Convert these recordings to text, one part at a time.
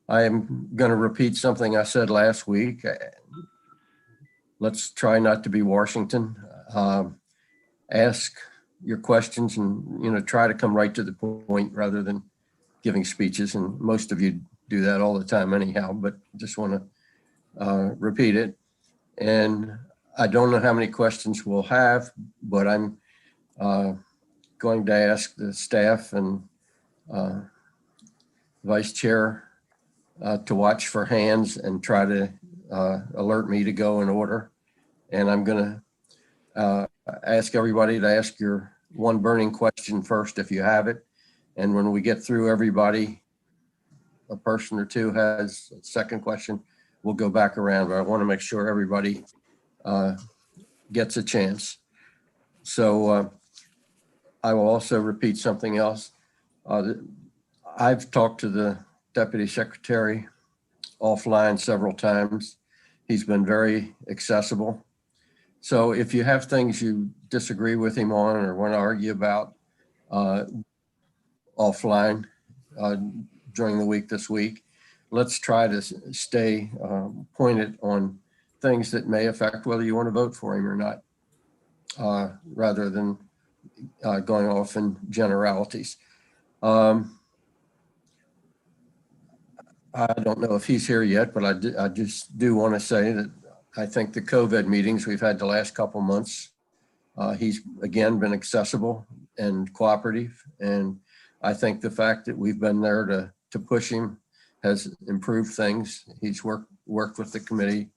I am going to repeat something I said last week. Let's try not to be Washington. Ask your questions and, try to come right to the point rather than giving speeches. And most of you do that all the time anyhow, but just want to repeat it. And I don't know how many questions we'll have, but I'm going to ask the staff and vice chair to watch for hands and try to alert me to go in order. And I'm going to ask everybody to ask your one burning question first if you have it. And when we get through everybody, a person or two has a second question, we'll go back around. But I want to make sure everybody gets a chance. So I will also repeat something else. I've talked to the Deputy Secretary offline several times. He's been very accessible. So if you have things you disagree with him on or want to argue about offline during the week this week, let's try to stay pointed on things that may affect whether you want to vote for him or not, rather than going off in generalities. I don't know if he's here yet, but I just do want to say that I think the COVID meetings we've had the last couple months, he's again been accessible and cooperative. And I think the fact that we've been there to push him has improved things. He's worked with the committee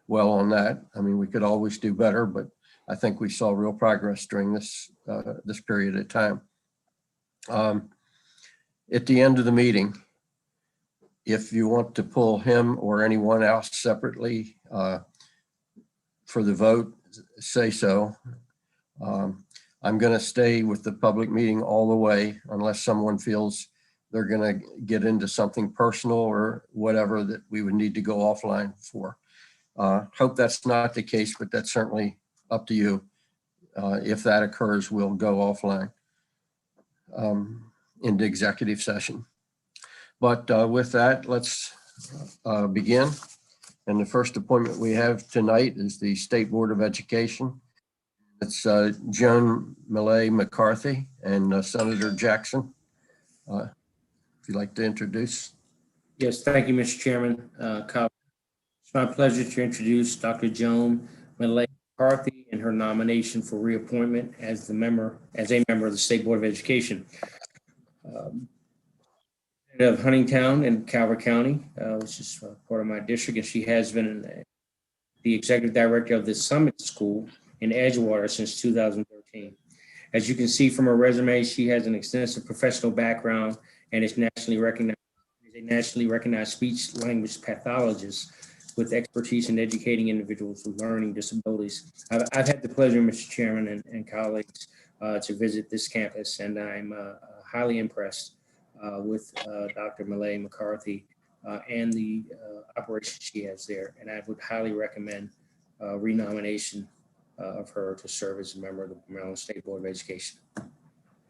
well on that. I mean, we could always do better, but I think we saw real progress during this period of time. At the end of the meeting, if you want to pull him or anyone else separately for the vote, say so. I'm going to stay with the public meeting all the way unless someone feels they're going to get into something personal or whatever that we would need to go offline for. Hope that's not the case, but that's certainly up to you. If that occurs, we'll go offline into executive session. But with that, let's begin. And the first appointment we have tonight is the State Board of Education. It's Joan Millay McCarthy and Senator Jackson. If you'd like to introduce. Yes, thank you, Mr. Chairman. It's my pleasure to introduce Dr. Joan Millay McCarthy and her nomination for reappointment as a member of the State Board of Education. Of Huntingtown and Calvert County, which is part of my district, and she has been the executive director of the Summit School in Edgewater since 2013. As you can see from her resume, she has an extensive professional background and is a nationally recognized speech language pathologist with expertise in educating individuals with learning disabilities. I've had the pleasure, Mr. Chairman and colleagues, to visit this campus, and I'm highly impressed with Dr. Millay McCarthy and the operation she has there. And I would highly recommend renomination of her to serve as a member of the Maryland State Board of Education.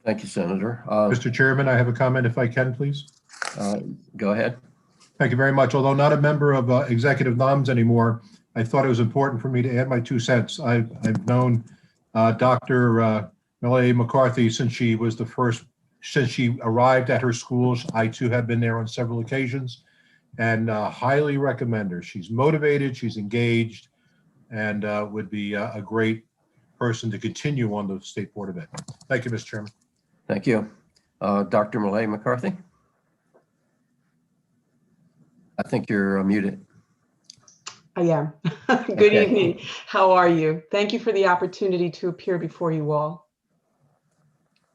Thank you, Senator. Mr. Chairman, I have a comment if I can, please. Go ahead. Thank you very much. Although not a member of executive noms anymore, I thought it was important for me to add my 2 cents. I've known Dr. Millay McCarthy since she arrived at her schools. I too have been there on several occasions and highly recommend her. She's motivated, she's engaged, and would be a great person to continue on the State Board of Ed. Thank you, Mr. Chairman. Thank you. Dr. Millay McCarthy. I think you're muted. I am. Good evening. How are you? Thank you for the opportunity to appear before you all.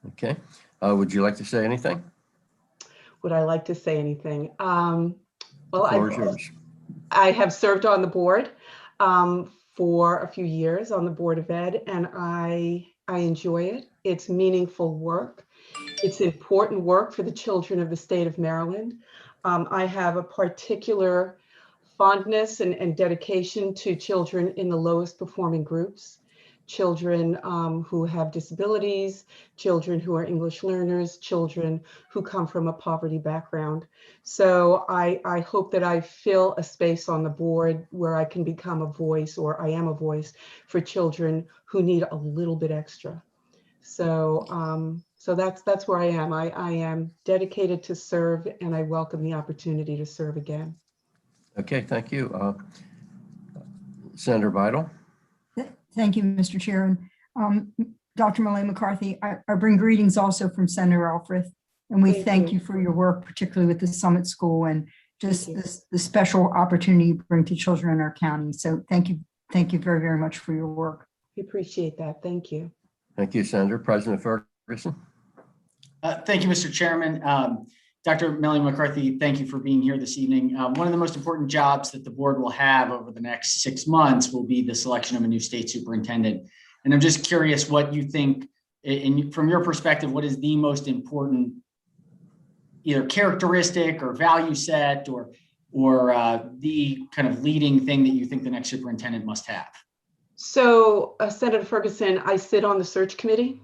Okay. Would you like to say anything? Would I like to say anything? Well, yours. I have served on the board for a few years on the Board of Ed, and I enjoy it. It's meaningful work. It's important work for the children of the state of Maryland. I have a particular fondness and dedication to children in the lowest performing groups, children who have disabilities, children who are English learners, children who come from a poverty background. So I hope that I fill a space on the board where I can become a voice, or I am a voice for children who need a little bit extra. So so that's where I am. I am dedicated to serve, and I welcome the opportunity to serve again. Okay, thank you. Senator Vital. Thank you, Mr. Chair. And Dr. Malay McCarthy, I bring greetings also from Senator Alfrith, and we thank you for your work, particularly with the Summit School and just the special opportunity you bring to children in our county. So thank you very, very much for your work. We appreciate that. Thank you. Thank you, Senator. President Ferguson. Thank you, Mr. Chairman. Dr. Melanie McCarthy, thank you for being here this evening. One of the most important jobs that the board will have over the next 6 months will be the selection of a new state superintendent. And I'm just curious what you think, from your perspective, what is the most important either characteristic or value set or the kind of leading thing that you think the next superintendent must have? So Senator Ferguson, I sit on the search committee.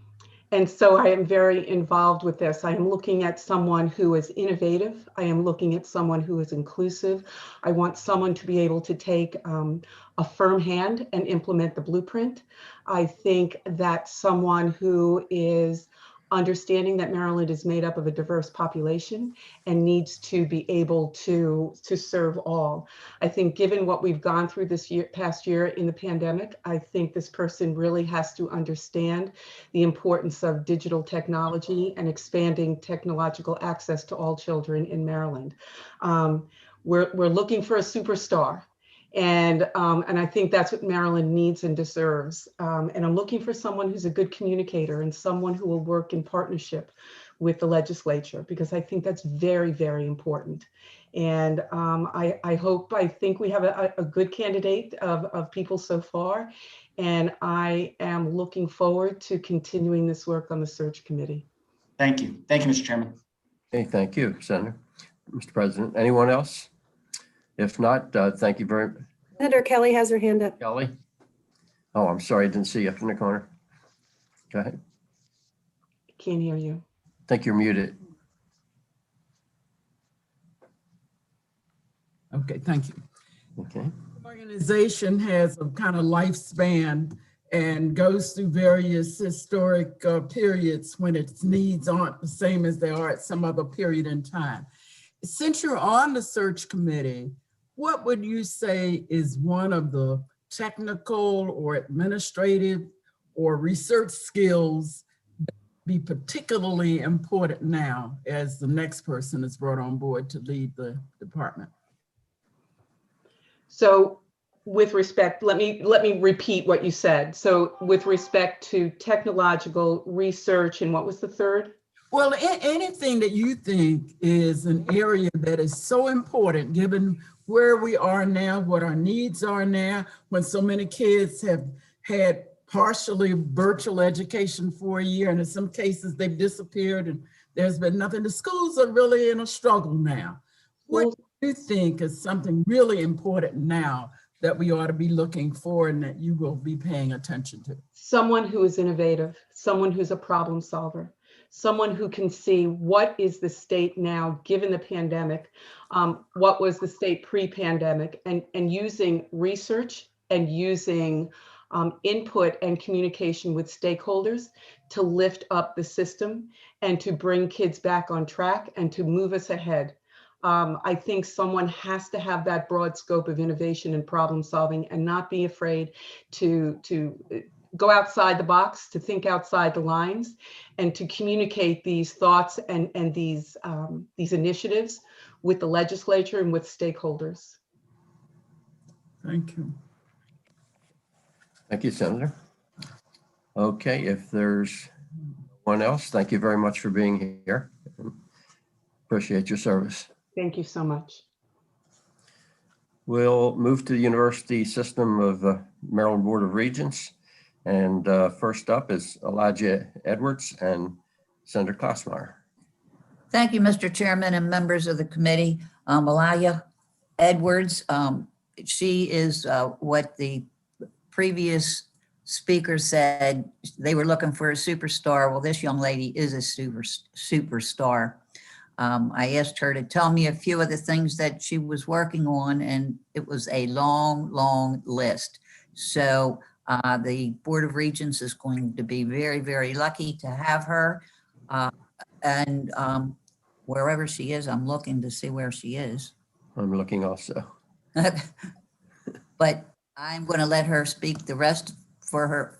And so I am very involved with this. I am looking at someone who is innovative. I am looking at someone who is inclusive. I want someone to be able to take a firm hand and implement the blueprint. I think that someone who is understanding that Maryland is made up of a diverse population and needs to be able to serve all. I think given what we've gone through this past year in the pandemic, I think this person really has to understand the importance of digital technology and expanding technological access to all children in Maryland. We're looking for a superstar. And I think that's what Maryland needs and deserves. And I'm looking for someone who's a good communicator and someone who will work in partnership with the legislature, because I think that's very, very important. And I think we have a good candidate of people so far. And I am looking forward to continuing this work on the search committee. Thank you. Thank you, Mr. Chairman. Okay, thank you, Senator. Mr. President, anyone else? If not, thank you very much. Senator Kelly has her hand up. Kelly? Oh, I'm sorry, I didn't see you up in the corner. Go ahead. Can't hear you. I think you're muted. Okay, thank you. Okay. Organization has a kind of lifespan and goes through various historic periods when its needs aren't the same as they are at some other period in time. Since you're on the search committee, what would you say is one of the technical or administrative or research skills that be particularly important now as the next person is brought on board to lead the department? So with respect, let me repeat what you said. So with respect to technological research, and what was the third? Well, anything that you think is an area that is so important, given where we are now, what our needs are now, when so many kids have had partially virtual education for a year, and in some cases they've disappeared and there's been nothing. The schools are really in a struggle now. What do you think is something really important now that we ought to be looking for and that you will be paying attention to? Someone who is innovative, someone who's a problem solver, someone who can see what is the state now, given the pandemic, what was the state pre-pandemic, and using research and using input and communication with stakeholders to lift up the system and to bring kids back on track and to move us ahead. I think someone has to have that broad scope of innovation and problem solving and not be afraid to go outside the box, to think outside the lines, and to communicate these thoughts and these initiatives with the legislature and with stakeholders. Thank you. Thank you, Senator. Okay, if there's no one else, thank you very much for being here. Appreciate your service. Thank you so much. We'll move to the University System of Maryland Board of Regents. And first up is Elijah Edwards and Senator Klausmeyer. Thank you, Mr. Chairman and members of the committee. Elijah Edwards, she is what the previous speaker said they were looking for a superstar. Well, this young lady is a superstar. I asked her to tell me a few of the things that she was working on, and it was a long, long list. So the Board of Regents is going to be very, very lucky to have her. And wherever she is, I'm looking to see where she is. I'm looking also. But I'm going to let her speak the rest for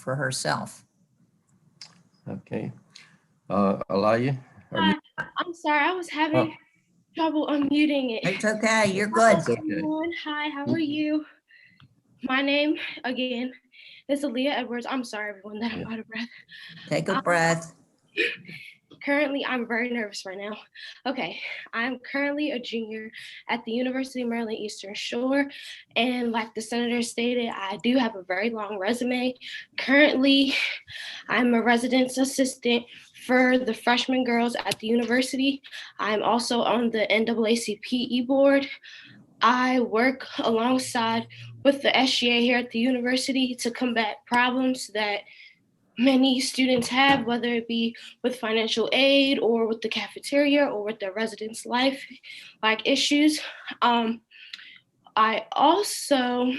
herself. Okay. Alaya, are you? I'm sorry, I was having trouble unmuting it. It's okay. You're good. It's okay. Everyone, hi, how are you? My name, again, is Aaliyah Edwards. I'm sorry, everyone, that I'm out of breath. Take a breath. Currently, I'm very nervous right now. Okay, I'm currently a junior at the University of Maryland Eastern Shore. And like the senator stated, I do have a very long resume. Currently, I'm a residence assistant for the freshman girls at the university. I'm also on the NAACP board. I work alongside with the SGA here at the university to combat problems that many students have, whether it be with financial aid or with the cafeteria or with their residence life like issues. I also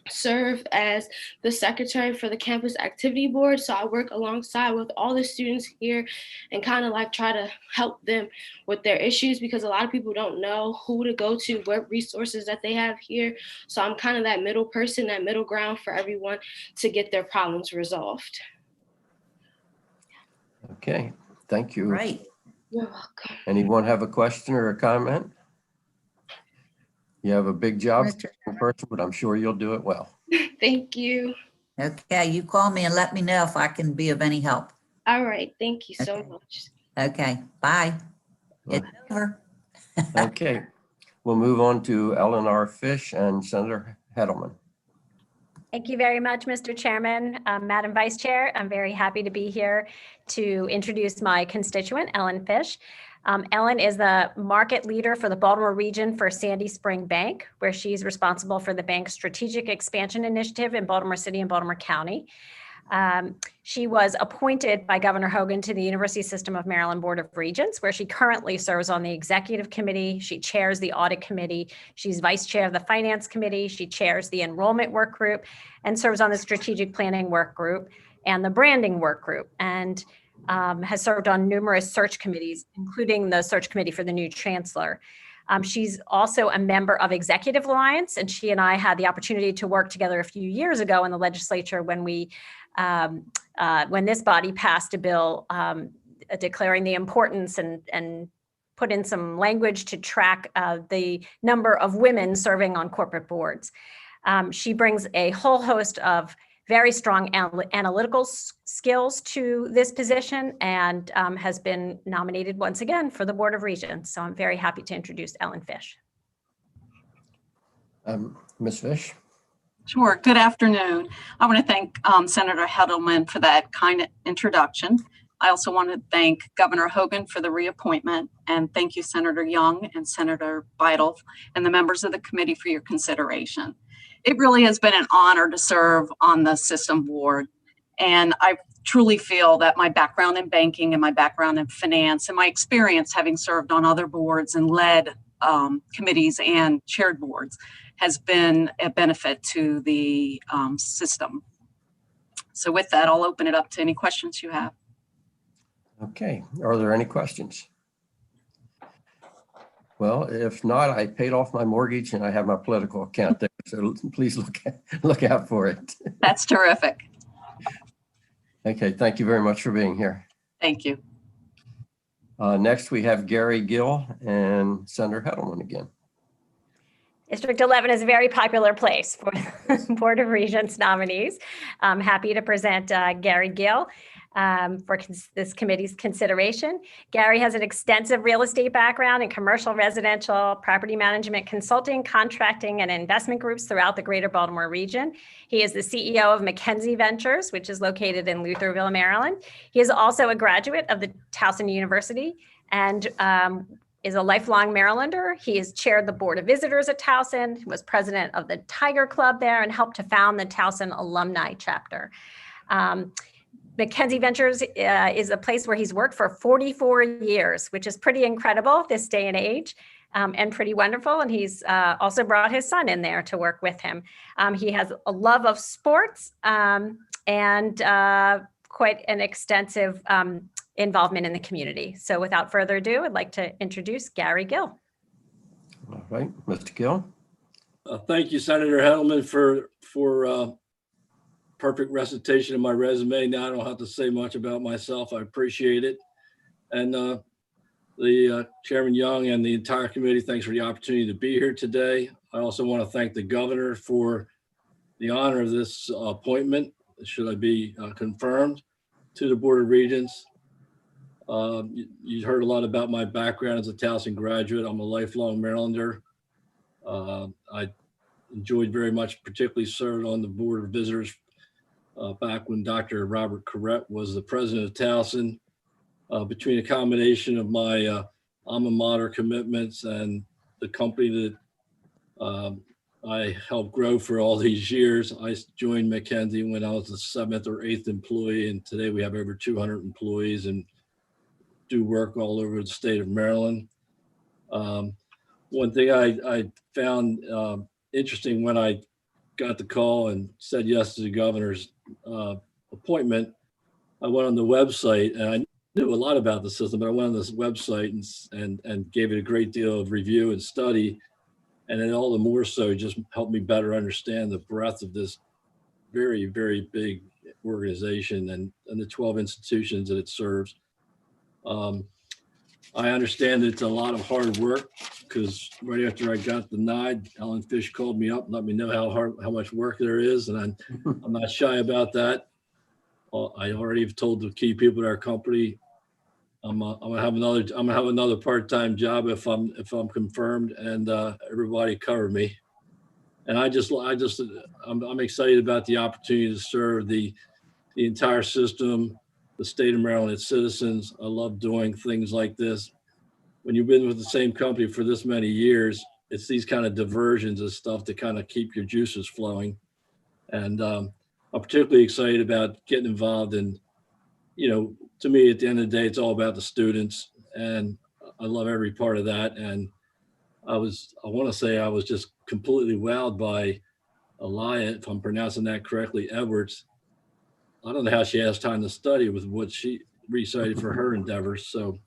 serve as the secretary for the campus activity board. So I work alongside with all the students here and kind of like try to help them with their issues, because a lot of people don't know who to go to, what resources that they have here. So I'm kind of that middle person, that middle ground for everyone to get their problems resolved. Okay, thank you. Right. You're welcome. Anyone have a question or a comment? You have a big job in person, but I'm sure you'll do it well. Thank you. Okay, you call me and let me know if I can be of any help. All right. Thank you so Okay. much. Okay, bye. It's over. Okay, we'll move on to Eleanor Fish and Senator Hedelman. Thank you very much, Mr. Chairman. Madam Vice Chair, I'm very happy to be here to introduce my constituent, Ellen Fish. Ellen is the market leader for the Baltimore region for Sandy Spring Bank, where she's responsible for the bank's strategic expansion initiative in Baltimore City and Baltimore County. She was appointed by Governor Hogan to the University System of Maryland Board of Regents, where she currently serves on the executive committee. She chairs the audit committee. She's vice chair of the finance committee. She chairs the enrollment work group and serves on the strategic planning work group and the branding work group, and has served on numerous search committees, including the search committee for the new chancellor. She's also a member of Executive Alliance, and she and I had the opportunity to work together a few years ago in the legislature when this body passed a bill declaring the importance and put in some language to track the number of women serving on corporate boards. She brings a whole host of very strong analytical skills to this position and has been nominated once again for the Board of Regents. So I'm very happy to introduce Ellen Fish. Ms. Fish? Sure. Good afternoon. I want to thank Senator Hedelman for that kind introduction. I also want to thank Governor Hogan for the reappointment, and thank you, Senator Young and Senator Beidel and the members of the committee for your consideration. It really has been an honor to serve on the system board, and I truly feel that my background in banking and my background in finance and my experience having served on other boards and led committees and chaired boards has been a benefit to the system. So with that, I'll open it up to any questions you have. Okay, are there any questions? Well, if not, I paid off my mortgage and I have my political account there, so please look out for it. That's terrific. Okay, thank you very much for being here. Thank you. Next, we have Gary Gill and Senator Hedelman again. District 11 is a very popular place for Board of Regents nominees. I'm happy to present Gary Gill for this committee's consideration. Gary has an extensive real estate background in commercial, residential, property management, consulting, contracting, and investment groups throughout the greater Baltimore region. He is the CEO of McKenzie Ventures, which is located in Lutherville, Maryland. He is also a graduate of the Towson University and is a lifelong Marylander. He has chaired the Board of Visitors at Towson, was president of the Tiger Club there, and helped to found the Towson Alumni Chapter. Mackenzie Ventures is a place where he's worked for 44 years, which is pretty incredible this day and age, and pretty wonderful. And he's also brought his son in there to work with him. He has a love of sports and quite an extensive involvement in the community. So without further ado, I'd like to introduce Gary Gill. All right, Mr. Gill. Thank you, Senator Hettleman, for perfect recitation of my resume. Now I don't have to say much about myself. I appreciate it. And the Chairman Young and the entire committee, thanks for the opportunity to be here today. I also want to thank the governor for the honor of this appointment, should I be confirmed, to the Board of Regents. You heard a lot about my background as a Towson graduate. I'm a lifelong Marylander. I enjoyed very much, particularly serving on the Board of Visitors back when Dr. Robert Corrett was the president of Towson. Between a combination of my alma mater commitments and the company that I helped grow for all these years, I joined Mackenzie when I was the 7th or 8th employee, and today we have over 200 employees and do work all over the state of Maryland. One thing I found interesting when I got the call and said yes to the governor's appointment, I went on the website, and I knew a lot about the system, but I went on this website and gave it a great deal of review and study. And then all the more so just helped me better understand the breadth of this very, very big organization and the 12 institutions that it serves. I understand it's a lot of hard work, because right after I got denied, Ellen Fish called me up and let me know how much work there is. And I'm not shy about that. I already have told the key people at our company, I'm gonna have another part-time job if I'm confirmed, and everybody cover me. And I'm excited about the opportunity to serve the entire system, the state of Maryland, its citizens. I love doing things like this. When you've been with the same company for this many years, it's these kind of diversions and stuff to kind of keep your juices flowing. And I'm particularly excited about getting involved in, to me, at the end of the day, it's all about the students, and I love every part of that. And I want to say I was just completely wowed by Alaya, if I'm pronouncing that correctly, Edwards. I don't know how she has time to study with what she recited for her endeavors. So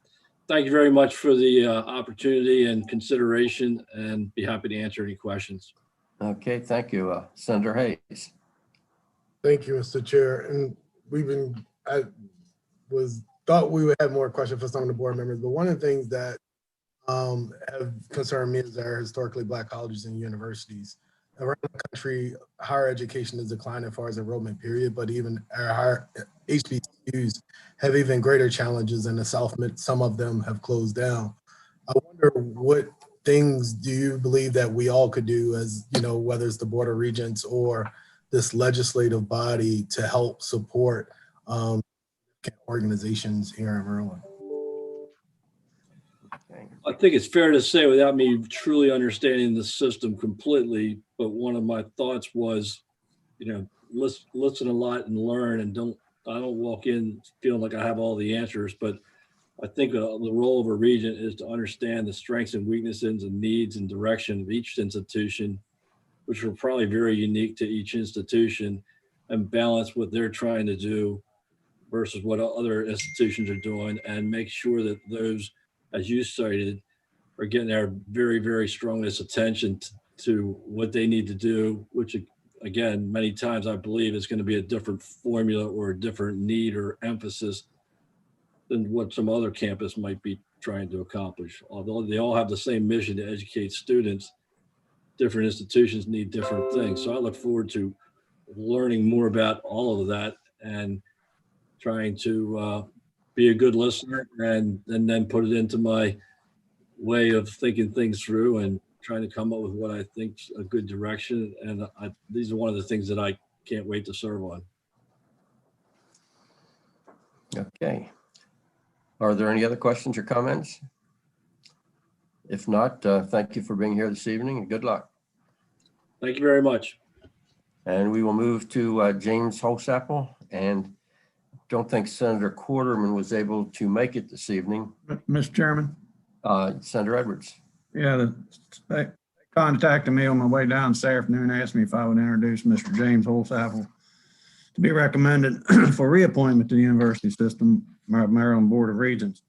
thank you very much for the opportunity and consideration, and be happy to answer any questions. Okay, thank you, Senator Hayes. Thank you, Mr. Chair. And I thought we would have more questions for some of the board members, but one of the things that have concerned me is our historically Black colleges and universities. Around the country, higher education has declined as far as enrollment period, but even our higher HBCUs have even greater challenges in the South. Some of them have closed down. I wonder, what things do you believe that we all could do, as whether it's the Board of Regents or this legislative body, to help support organizations here in Maryland? I think it's fair to say, without me truly understanding the system completely, but one of my thoughts was, listen a lot and learn, and I don't walk in feeling like I have all the answers. But I think the role of a regent is to understand the strengths and weaknesses and needs and direction of each institution, which are probably very unique to each institution, and balance what they're trying to do versus what other institutions are doing, and make sure that those, as you cited, are getting our very, very strongest attention to what they need to do, which again, many times I believe is going to be a different formula or a different need or emphasis than what some other campus might be trying to accomplish. Although they all have the same mission to educate students, different institutions need different things. So I look forward to learning more about all of that and trying to be a good listener and then put it into my way of thinking things through and trying to come up with what I think's a good direction. And these are one of the things that I can't wait to serve on. Okay. Are there any other questions or comments? If not, thank you for being here this evening and good luck. Thank you very much. And we will move to James Holsapple, and don't think Senator Quarterman was able to make it this evening. Mr. Chairman, Senator Edwards. yeah, they contacted me on my way down this afternoon, asked me if I would introduce Mr. James Holsapple to be recommended for reappointment to the University System Maryland Board of Regents.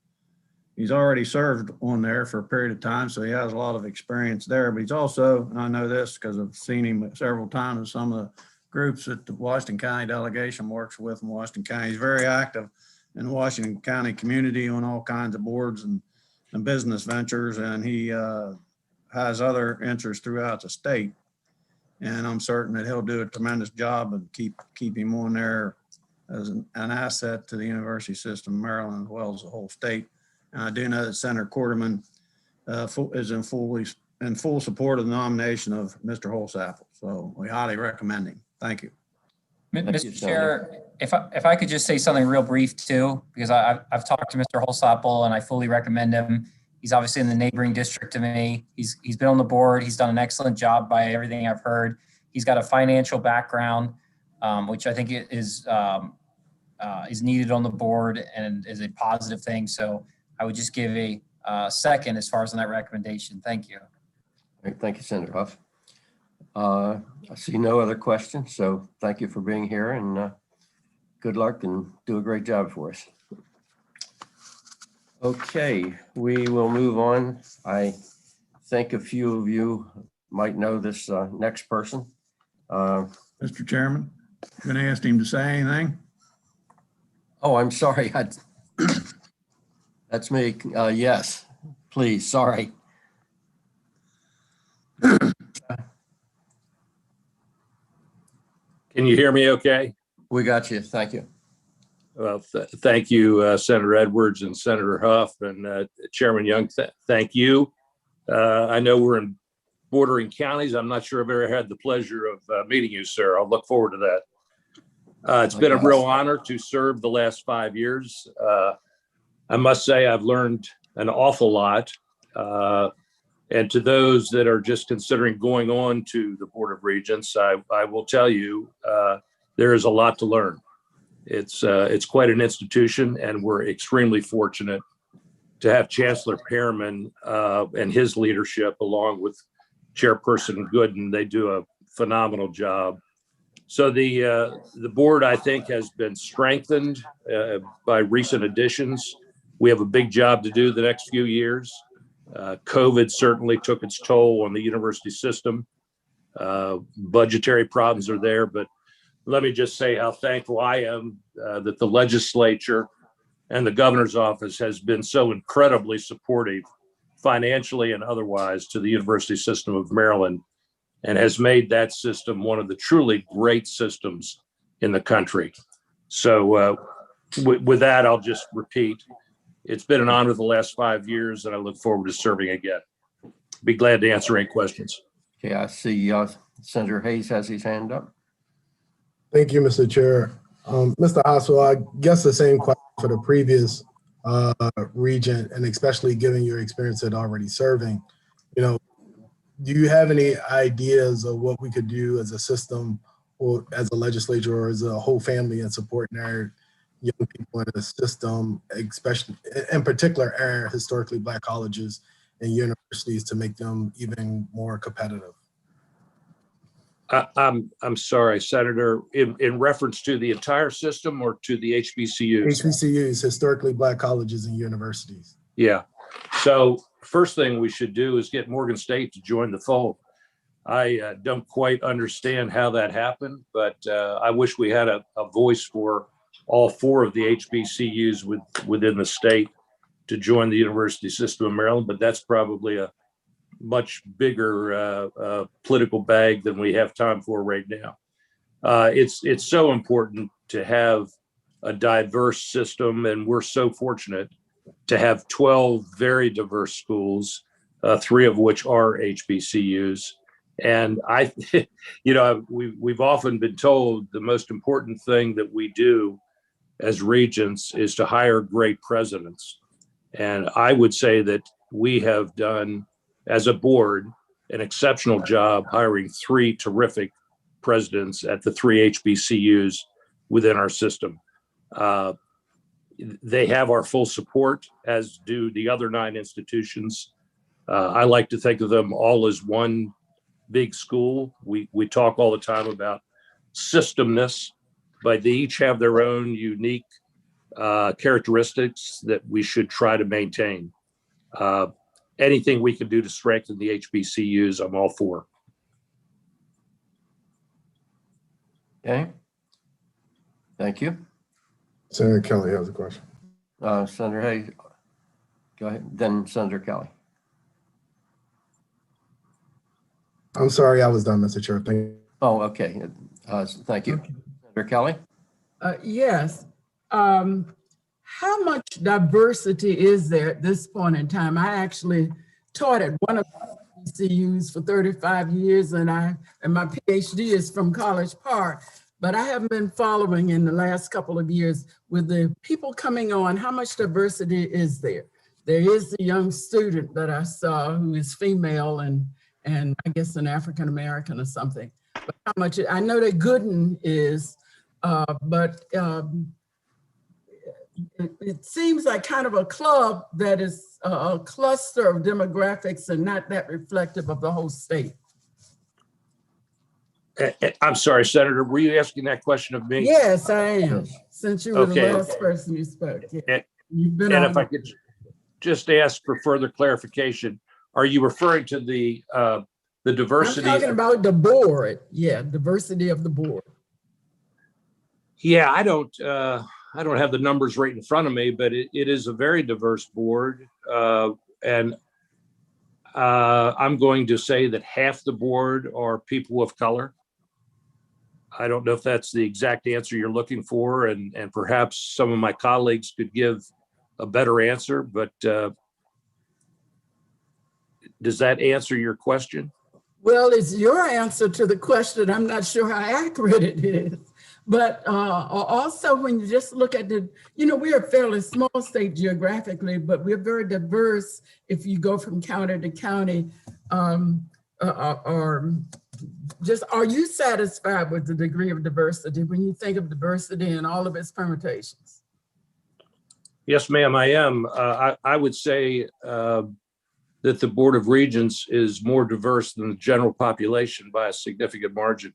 He's already served on there for a period of time, so he has a lot of experience there, but he's also, and I know this because I've seen him several times in some of the groups that the Washington County delegation works with in Washington County. He's very active in the Washington County community on all kinds of boards and business ventures, and he has other interests throughout the state. And I'm certain that he'll do a tremendous job and keep him on there as an asset to the University System of Maryland as well as the whole state. And I do know that Senator Quarterman is in full support of the nomination of Mr. Holsapple. So we highly recommend him. Thank you. Mr. Chair, if I could just say something real brief too, because I've talked to Mr. Holsapple and I fully recommend him. He's obviously in the neighboring district to me. He's been on the board. He's done an excellent job by everything I've heard. He's got a financial background, which I think is needed on the board and is a positive thing. So I would just give a second as far as on that recommendation. Thank you. Great. Thank you, Senator Huff. I see no other questions, so thank you for being here and good luck and do a great job for us. Okay, we will move on. I think a few of you might know this next person. Mr. Chairman, I'm going to ask him to say anything. Oh, I'm sorry. That's me. Yes, please. Sorry. Can you hear me okay? We got you. Thank you. Well, thank you, Senator Edwards and Senator Huff and Chairman Young. Thank you. I know we're in bordering counties. I'm not sure I've ever had the pleasure of meeting you, sir. I'll look forward to that. It's been a real honor to serve the last 5 years. I must say I've learned an awful lot. And to those that are just considering going on to the Board of Regents, I will tell you, there is a lot to learn. It's quite an institution, and we're extremely fortunate to have Chancellor Pearman and his leadership, along with Chairperson Gooden. They do a phenomenal job. So the board, I think, has been strengthened by recent additions. We have a big job to do the next few years. COVID certainly took its toll on the university system. Budgetary problems are there, but let me just say how thankful I am that the legislature and the governor's office has been so incredibly supportive financially and otherwise to the University System of Maryland, and has made that system one of the truly great systems in the country. So with that, I'll just repeat, it's been an honor the last 5 years, and I look forward to serving again. Be glad to answer any questions. Okay, I see Senator Hayes has his hand up. Thank you, Mr. Chair. Mr. Hospital, I guess the same question for the previous regent, and especially given your experience at already serving, do you have any ideas of what we could do as a system or as a legislature or as a whole family in supporting our young people in the system, especially in particular our historically Black colleges and universities, to make them even more competitive? I'm sorry, Senator, in reference to the entire system or to the HBCUs? HBCUs, historically Black colleges and universities. Yeah. So first thing we should do is get Morgan State to join the fold. I don't quite understand how that happened, but I wish we had a voice for all 4 of the HBCUs within the state to join the University System of Maryland, but that's probably a much bigger political bag than we have time for right now. It's so important to have a diverse system, and we're so fortunate to have 12 very diverse schools, 3 of which are HBCUs. And we've often been told the most important thing that we do as regents is to hire great presidents. And I would say that we have done, as a board, an exceptional job hiring 3 terrific presidents at the 3 HBCUs within our system. They have our full support, as do the other 9 institutions. I like to think of them all as one big school. We talk all the time about systemness, but they each have their own unique characteristics that we should try to maintain. Anything we can do to strengthen the HBCUs, I'm all for. Okay. Thank you. Senator Kelly has a question. Senator Hayes, go ahead. Then Senator Kelly. I'm sorry, I was done, Mr. Chair. Thank you. Oh, okay. Thank you. Senator Kelly? Yes. How much diversity is there at this point in time? I actually taught at one of the HBCUs for 35 years, and my PhD is from College Park. But I haven't been following in the last couple of years with the people coming on. How much diversity is there? There is a young student that I saw who is female and I guess an African American or something. But how much? I know that Gooden is, but it seems like kind of a club that is a cluster of demographics and not that reflective of the whole state. I'm sorry, Senator, were you asking that question of me? Yes, I am, since you were Okay. the last person you spoke. Yeah. And if I could just ask for further clarification, are you referring to the diversity? I'm talking about the board. Yeah, diversity of the board. Yeah, I don't have the numbers right in front of me, but it is a very diverse board. And I'm going to say that half the board are people of color. I don't know if that's the exact answer you're looking for, and perhaps some of my colleagues could give a better answer, but does that answer your question? Well, it's your answer to the question. I'm not sure how accurate it is. But also when you just look at we're a fairly small state geographically, but we're very diverse if you go from county to county. Are you satisfied with the degree of diversity when you think of diversity and all of its permutations? Yes, ma'am, I am. I would say that the Board of Regents is more diverse than the general population by a significant margin.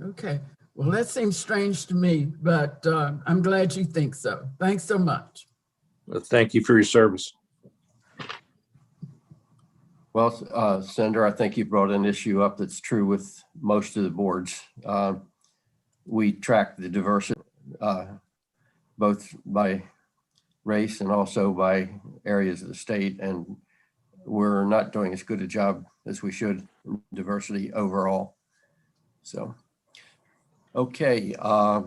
Okay, well, that seems strange to me, but I'm glad you think so. Thanks so much. Thank you for your service. Well, Senator, I think you brought an issue up that's true with most of the boards. We track the diversity both by race and also by areas of the state, and we're not doing as good a job as we should in diversity overall. So, okay. I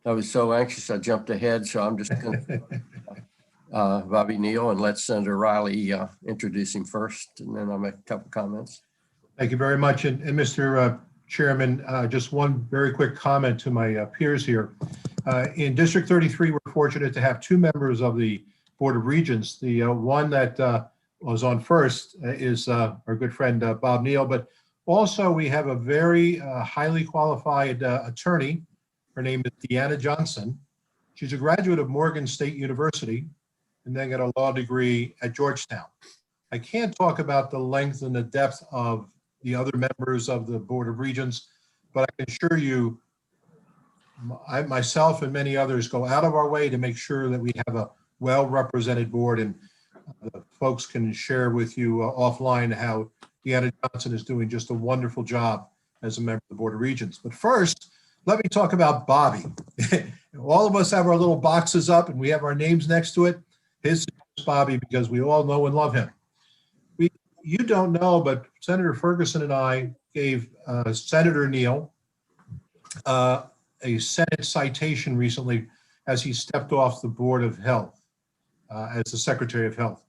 was so anxious I jumped ahead, so I'm just going to Bobby Neal and let Senator Riley introduce him first, and then I'll make a couple comments. Thank you very much. And Mr. Chairman, just one very quick comment to my peers here. In District 33, we're fortunate to have 2 members of the Board of Regents. The one that was on first is our good friend Bob Neal, but also we have a very highly qualified attorney. Her name is Deanna Johnson. She's a graduate of Morgan State University and then got a law degree at Georgetown. I can't talk about the length and the depth of the other members of the Board of Regents, but I can assure you, I myself and many others go out of our way to make sure that we have a well-represented board, and the folks can share with you offline how Deanna Johnson is doing just a wonderful job as a member of the Board of Regents. But first, let me talk about Bobby. All of us have our little boxes up and we have our names next to it. His is Bobby because we all know and love him. You don't know, but Senator Ferguson and I gave Senator Neal a Senate citation recently as he stepped off the Board of Health as the Secretary of Health.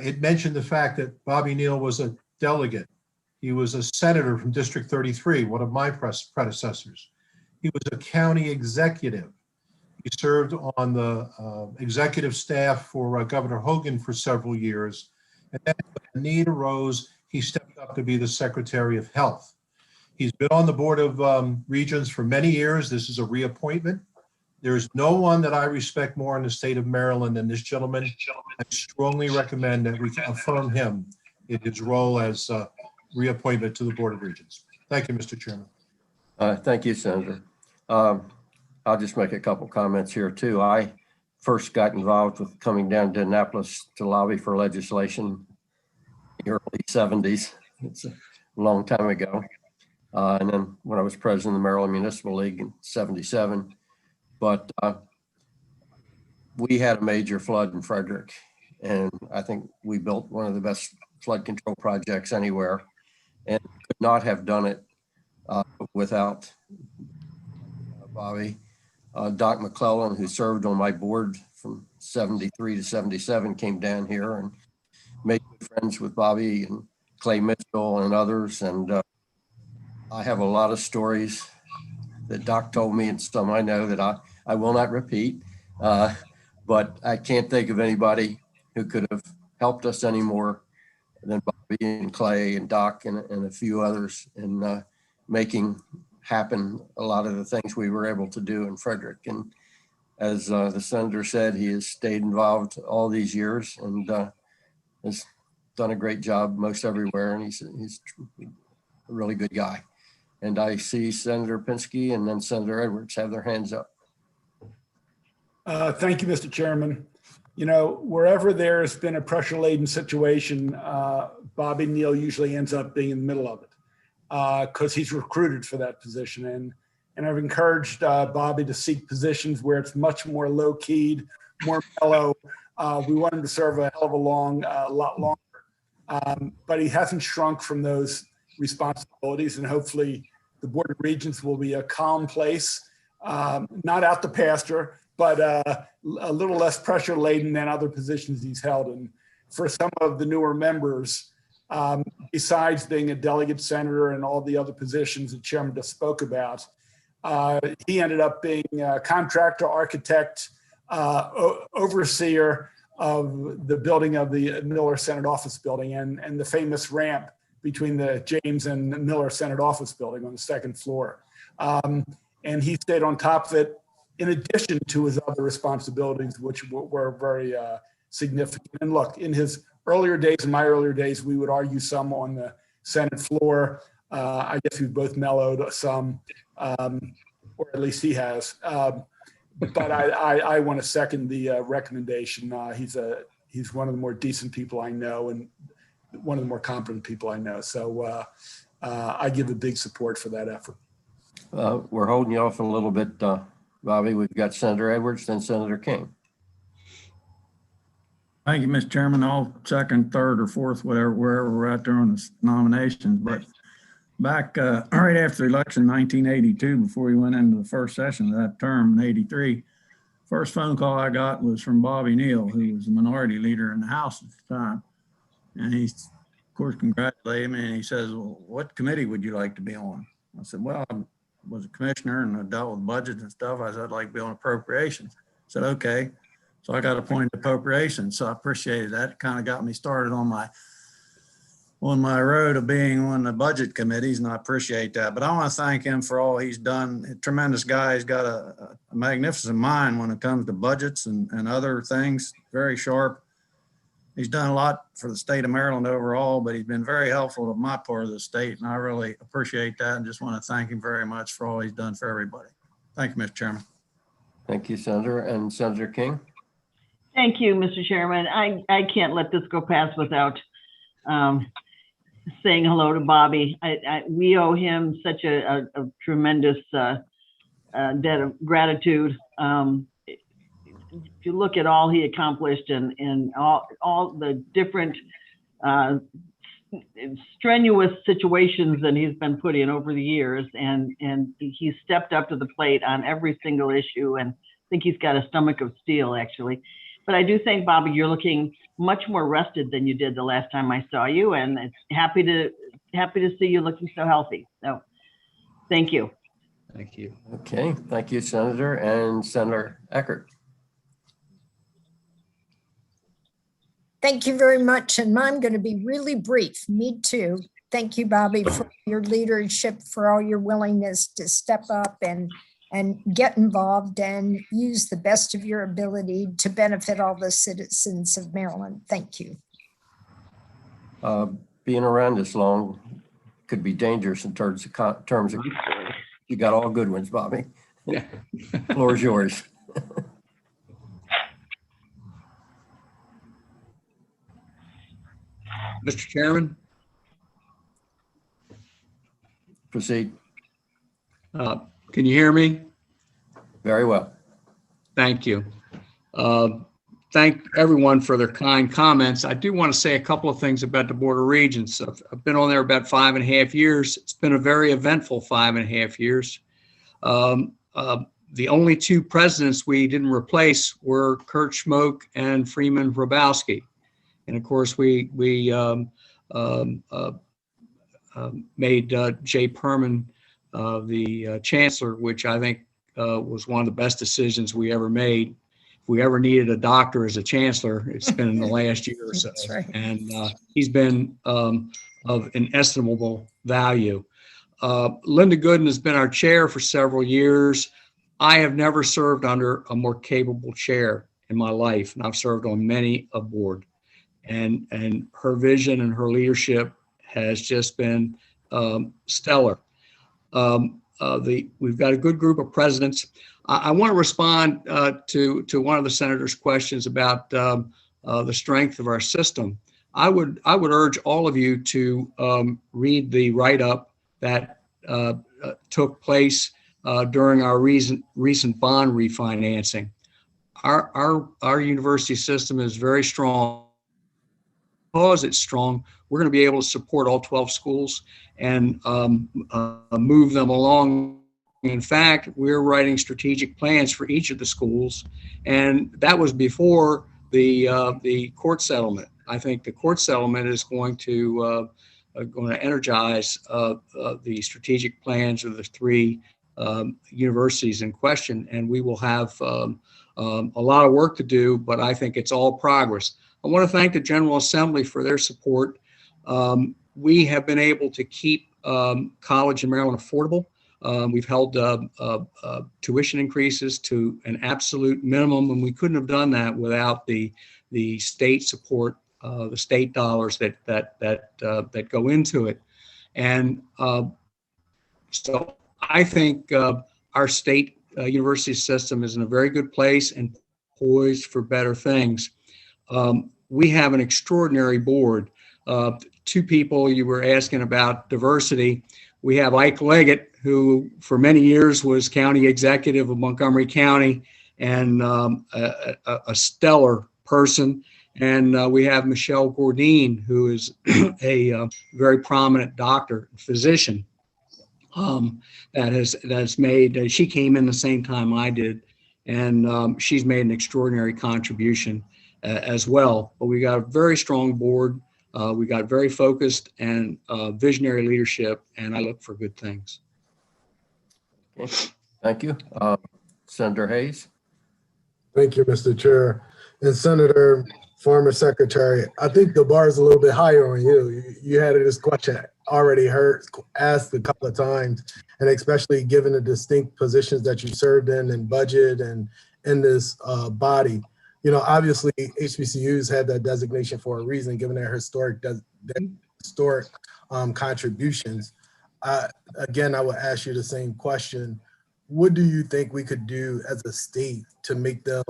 It mentioned the fact that Bobby Neal was a delegate. He was a senator from District 33, one of my predecessors. He was a county executive. He served on the executive staff for Governor Hogan for several years. And then when the need arose, he stepped up to be the Secretary of Health. He's been on the Board of Regents for many years. This is a reappointment. There's no one that I respect more in the state of Maryland than this gentleman. I strongly recommend that we affirm him in his role as reappointment to the Board of Regents. Thank you, Mr. Chairman. Thank you, Senator. I'll just make a couple comments here too. I first got involved with coming down to Annapolis to lobby for legislation in the early 70s. It's a long time ago. And then when I was president of the Maryland Municipal League in 77. But we had a major flood in Frederick, and I think we built one of the best flood control projects anywhere, and could not have done it without Bobby. Doc McClellan, who served on my board from 73 to 77, came down here and made good friends with Bobby and Clay Mitchell and others. And I have a lot of stories that Doc told me and some I know that I will not repeat, but I can't think of anybody who could have helped us any more than Bobby and Clay and Doc and a few others in making happen a lot of the things we were able to do in Frederick. And as the senator said, he has stayed involved all these years and has done a great job most everywhere. And he's a really good guy. And I see Senator Pinsky and then Senator Edwards have their hands up. Thank you, Mr. Chairman. You know, wherever there's been a pressure-laden situation, Bobby Neal usually ends up being in the middle of it because he's recruited for that position. And I've encouraged Bobby to seek positions where it's much more low-keyed, more mellow. We want him to serve a hell of a lot longer. But he hasn't shrunk from those responsibilities, and hopefully the Board of Regents will be a calm place, not out to pasture, but a little less pressure laden than other positions he's held. And for some of the newer members, besides being a delegate senator and all the other positions the chairman just spoke about, he ended up being a contractor, architect, overseer of the building of the Miller Senate Office Building and the famous ramp between the James and Miller Senate Office Building on the second floor. And he stayed on top of it in addition to his other responsibilities, which were very significant. And look, in his earlier days, in my earlier days, we would argue some on the Senate floor. I guess we've both mellowed some, or at least he has. But I want to second the recommendation. He's one of the more decent people I know and one of the more competent people I know. So I give a big support for that effort. We're holding you off a little bit, Bobby. We've got Senator Edwards, then Senator King. Thank you, Mr. Chairman. I'll second, third, or fourth, wherever we're at there on the nominations. But back right after the election in 1982, before we went into the first session of that term in 83, first phone call I got was from Bobby Neal, who was the minority leader in the House at the time. And he, of course, congratulated me, and he says, well, what committee would you like to be on? I said, well, I was a commissioner and I dealt with budgets and stuff. I said, I'd like to be on appropriations. I said, okay. So I got appointed to appropriations. So I appreciated that. It kind of got me started on my road of being on the budget committees, and I appreciate that. But I want to thank him for all he's done. A tremendous guy. He's got a magnificent mind when it comes to budgets and other things, very sharp. He's done a lot for the state of Maryland overall, but he's been very helpful to my part of the state, and I really appreciate that and just want to thank him very much for all he's done for everybody. Thank you, Mr. Chairman. Thank you, Senator. And Senator King? Thank you, Mr. Chairman. I can't let this go past without saying hello to Bobby. We owe him such a tremendous debt of gratitude. If you look at all he accomplished and all the different strenuous situations that he's been put in over the years, and he's stepped up to the plate on every single issue, and I think he's got a stomach of steel, actually. But I do think, Bobby, you're looking much more rested than you did the last time I saw you, and it's happy to see you looking so healthy. So thank you. Thank you. Okay, thank you, Senator. And Senator Eckert. Thank you very much. And I'm going to be really brief. Me too. Thank you, Bobby, for your leadership, for all your willingness to step up and get involved and use the best of your ability to benefit all the citizens of Maryland. Thank you. Being around this long could be dangerous in terms of you got all good ones, Bobby. Yeah. Floor is yours. Mr. Chairman. Proceed. Can you hear me? Very well. Thank you. Thank everyone for their kind comments. I do want to say a couple of things about the Board of Regents. I've been on there about 5.5 years. It's been a very eventful 5.5 years. The only two presidents we didn't replace were Kurt Schmoke and Freeman Hrabowski. And of course, we made Jay Perman the chancellor, which I think was one of the best decisions we ever made. If we ever needed a doctor as a chancellor, it's been in the last year or so. That's right. And he's been of inestimable value. Linda Gooden has been our chair for several years. I have never served under a more capable chair in my life, and I've served on many a board. And her vision and her leadership has just been stellar. We've got a good group of presidents. I want to respond to one of the senator's questions about the strength of our system. I would urge all of you to read the write-up that took place during our recent bond refinancing. Our university system is very strong. Because it's strong, we're going to be able to support all 12 schools and move them along. In fact, we're writing strategic plans for each of the schools, and that was before the court settlement. I think the court settlement is going to energize the strategic plans of the three universities in question, and we will have a lot of work to do, but I think it's all progress. I want to thank the General Assembly for their support. We have been able to keep college in Maryland affordable. We've held tuition increases to an absolute minimum, and we couldn't have done that without the state support, the state dollars that go into it. And so I think our state university system is in a very good place and poised for better things. We have an extraordinary board. Two people you were asking about diversity. We have Ike Leggett, who for many years was county executive of Montgomery County and a stellar person. And we have Michelle Gordine, who is a very prominent doctor, physician, that has made, she came in the same time I did, and she's made an extraordinary contribution as well. But we got a very strong board. We got very focused and visionary leadership, and I look for good things. Okay. Thank you. Senator Hayes. Thank you, Mr. Chair. And Senator, former Secretary, I think the bar is a little bit higher on you. You had this question already asked a couple of times, and especially given the distinct positions that you served in budget and in this body. You know, obviously HBCUs had that designation for a reason, given their historic contributions. Again, I will ask you the same question. What do you think we could do as a state to make them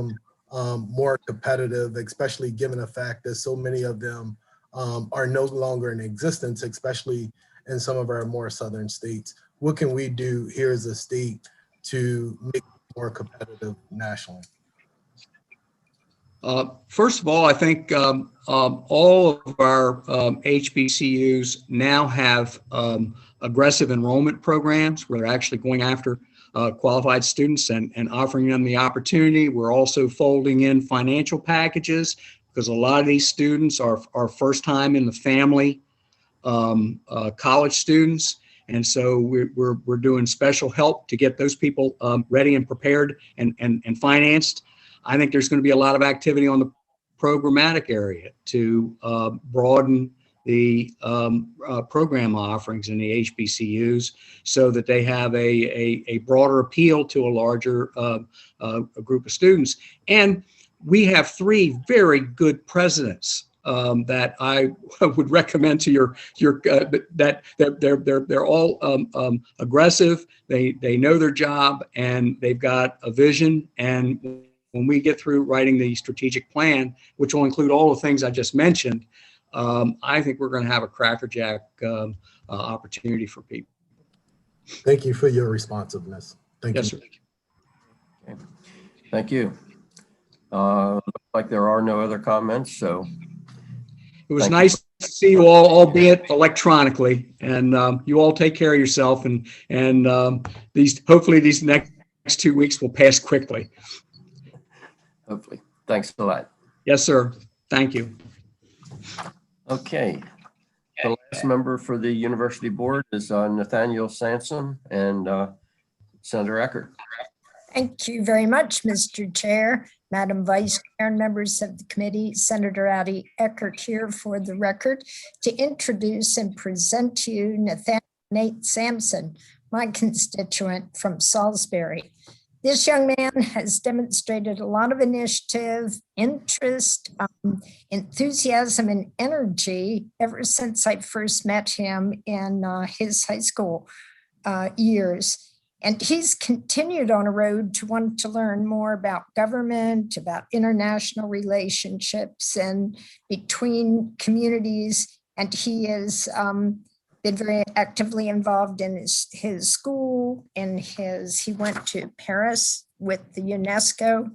more competitive, especially given the fact that so many of them are no longer in existence, especially in some of our more southern states? What can we do here as a state to make it more competitive nationally? First of all, I think all of our HBCUs now have aggressive enrollment programs where they're actually going after qualified students and offering them the opportunity. We're also folding in financial packages because a lot of these students are first time in the family college students. And so we're doing special help to get those people ready and prepared and financed. I think there's going to be a lot of activity on the programmatic area to broaden the program offerings in the HBCUs so that they have a broader appeal to a larger group of students. And we have 3 very good presidents that I would recommend to your that they're all aggressive. They know their job and they've got a vision. And when we get through writing the strategic plan, which will include all the things I just mentioned, I think we're going to have a crackerjack opportunity for people. Thank you for your responsiveness. Thank Yes, you. sir. Okay. Thank you. Looks like there are no other comments, so. It was nice to see you all, albeit electronically, and you all take care of yourself, and hopefully these next 2 weeks will pass quickly. Hopefully. Thanks a lot. Yes, sir. Thank you. Okay. The last member for the university board is Nathaniel Sansom and Senator Eckert. Thank you very much, Mr. Chair, Madam Vice Chair, and members of the committee. Senator Addie Eckert here for the record to introduce and present to you Nathaniel Nate Sampson, my constituent from Salisbury. This young man has demonstrated a lot of initiative, interest, enthusiasm, and energy ever since I first met him in his high school years. And he's continued on a road to want to learn more about government, about international relationships and between communities. And he has been very actively involved in his school. He went to Paris with the UNESCO.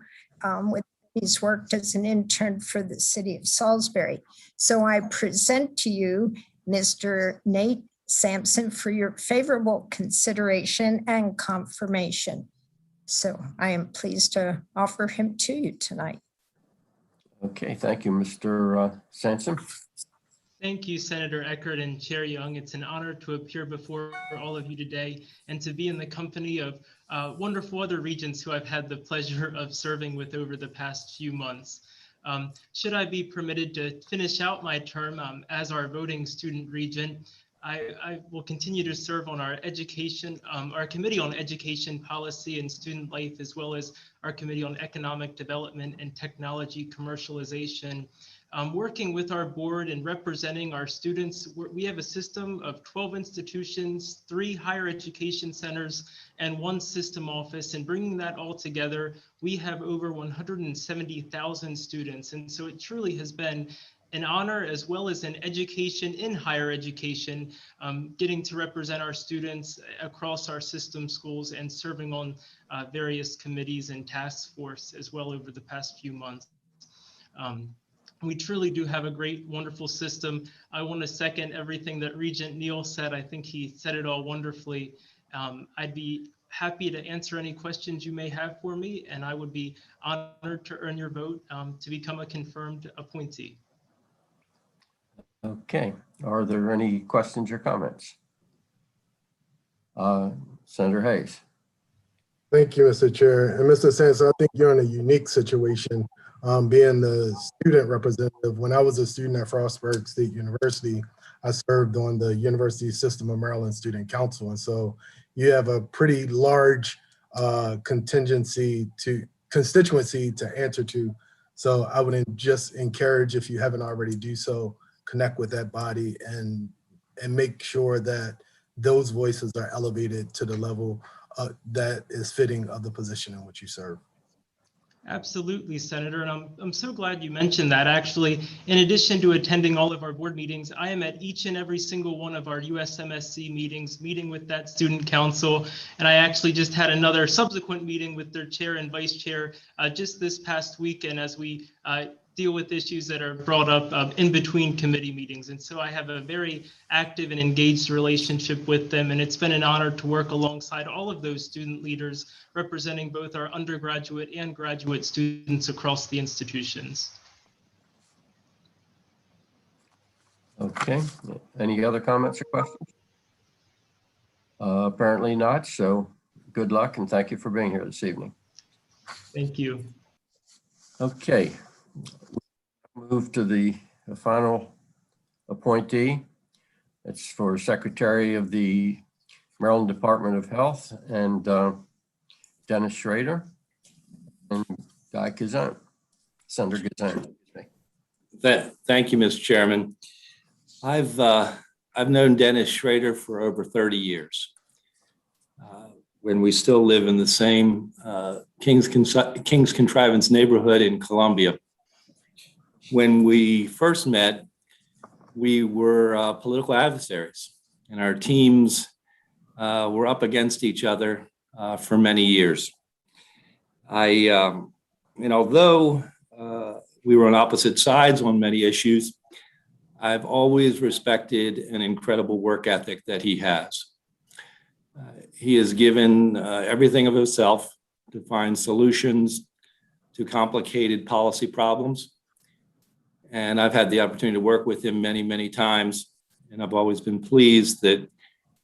He's worked as an intern for the city of Salisbury. So I present to you Mr. Nate Sampson for your favorable consideration and confirmation. So I am pleased to offer him to you tonight. Okay, thank you, Mr. Sansom. Thank you, Senator Eckert and Chair Young. It's an honor to appear before all of you today and to be in the company of wonderful other regents who I've had the pleasure of serving with over the past few months. Should I be permitted to finish out my term as our voting student regent, I will continue to serve on our Committee on Education Policy and Student Life, as well as our Committee on Economic Development and Technology Commercialization. Working with our board and representing our students, we have a system of 12 institutions, 3 higher education centers, and 1 system office. And bringing that all together, we have over 170,000 students. And so it truly has been an honor, as well as an education in higher education, getting to represent our students across our system schools and serving on various committees and task force as well over the past few months. We truly do have a great, wonderful system. I want to second everything that Regent Neal said. I think he said it all wonderfully. I'd be happy to answer any questions you may have for me, and I would be honored to earn your vote to become a confirmed appointee. Okay, are there any questions or comments? Senator Hayes. Thank you, Mr. Chair. And Mr. Sansom, I think you're in a unique situation being the student representative. When I was a student at Frostburg State University, I served on the University System of Maryland Student Council. And so you have a pretty large constituency to answer to. So I would just encourage, if you haven't already do so, connect with that body and make sure that those voices are elevated to the level that is fitting of the position in which you serve. Absolutely, Senator, and I'm so glad you mentioned that. Actually, in addition to attending all of our board meetings, I am at each and every single one of our USMSC meetings, meeting with that student council, and I actually just had another subsequent meeting with their chair and vice chair just this past weekend as we deal with issues that are brought up in between committee meetings. And so I have a very active and engaged relationship with them, and it's been an honor to work alongside all of those student leaders representing both our undergraduate and graduate students across the institutions. Okay, any other comments or questions? Apparently not. So good luck and thank you for being here this evening. Thank you. Okay. Move to the final appointee. It's for Secretary of the Maryland Department of Health and Dennis Schrader and Guy Kazan, Senator Kazan. Thank you, Mr. Chairman. I've known Dennis Schrader for over 30 years. When we still live in the same King's Contrivance neighborhood in Columbia. When we first met, we were political adversaries, and our teams were up against each other for many years. Although we were on opposite sides on many issues, I've always respected an incredible work ethic that he has. He has given everything of himself to find solutions to complicated policy problems. And I've had the opportunity to work with him many, many times. And I've always been pleased that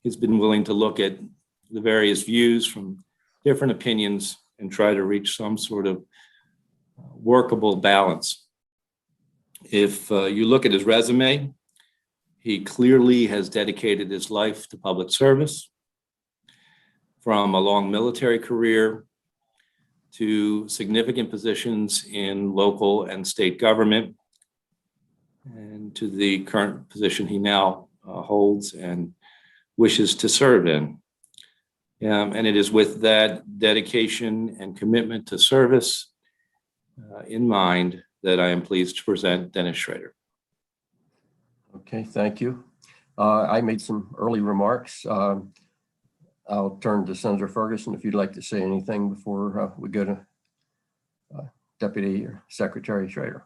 he's been willing to look at the various views from different opinions and try to reach some sort of workable balance. If you look at his resume, he clearly has dedicated his life to public service, from a long military career to significant positions in local and state government, and to the current position he now holds and wishes to serve in. And it is with that dedication and commitment to service in mind that I am pleased to present Dennis Schrader. Okay, thank you. I made some early remarks. I'll turn to Senator Ferguson if you'd like to say anything before we go to Deputy or Secretary Schrader.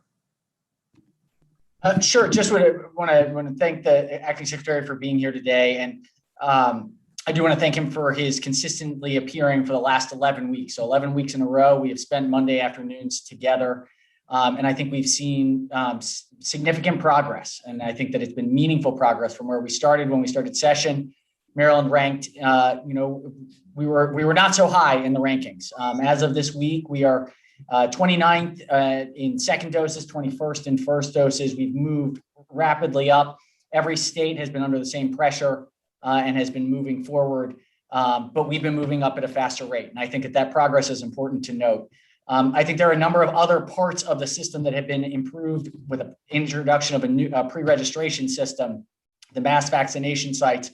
Sure. Just want to thank the acting secretary for being here today, and I do want to thank him for his consistently appearing for the last 11 weeks. So 11 weeks in a row, we have spent Monday afternoons together, and I think we've seen significant progress. And I think that it's been meaningful progress from where we started when we started session. Maryland ranked, we were not so high in the rankings. As of this week, we are 29th in second doses, 21st in first doses. We've moved rapidly up. Every state has been under the same pressure and has been moving forward, but we've been moving up at a faster rate. And I think that progress is important to note. I think there are a number of other parts of the system that have been improved with the introduction of a new pre-registration system, the mass vaccination sites,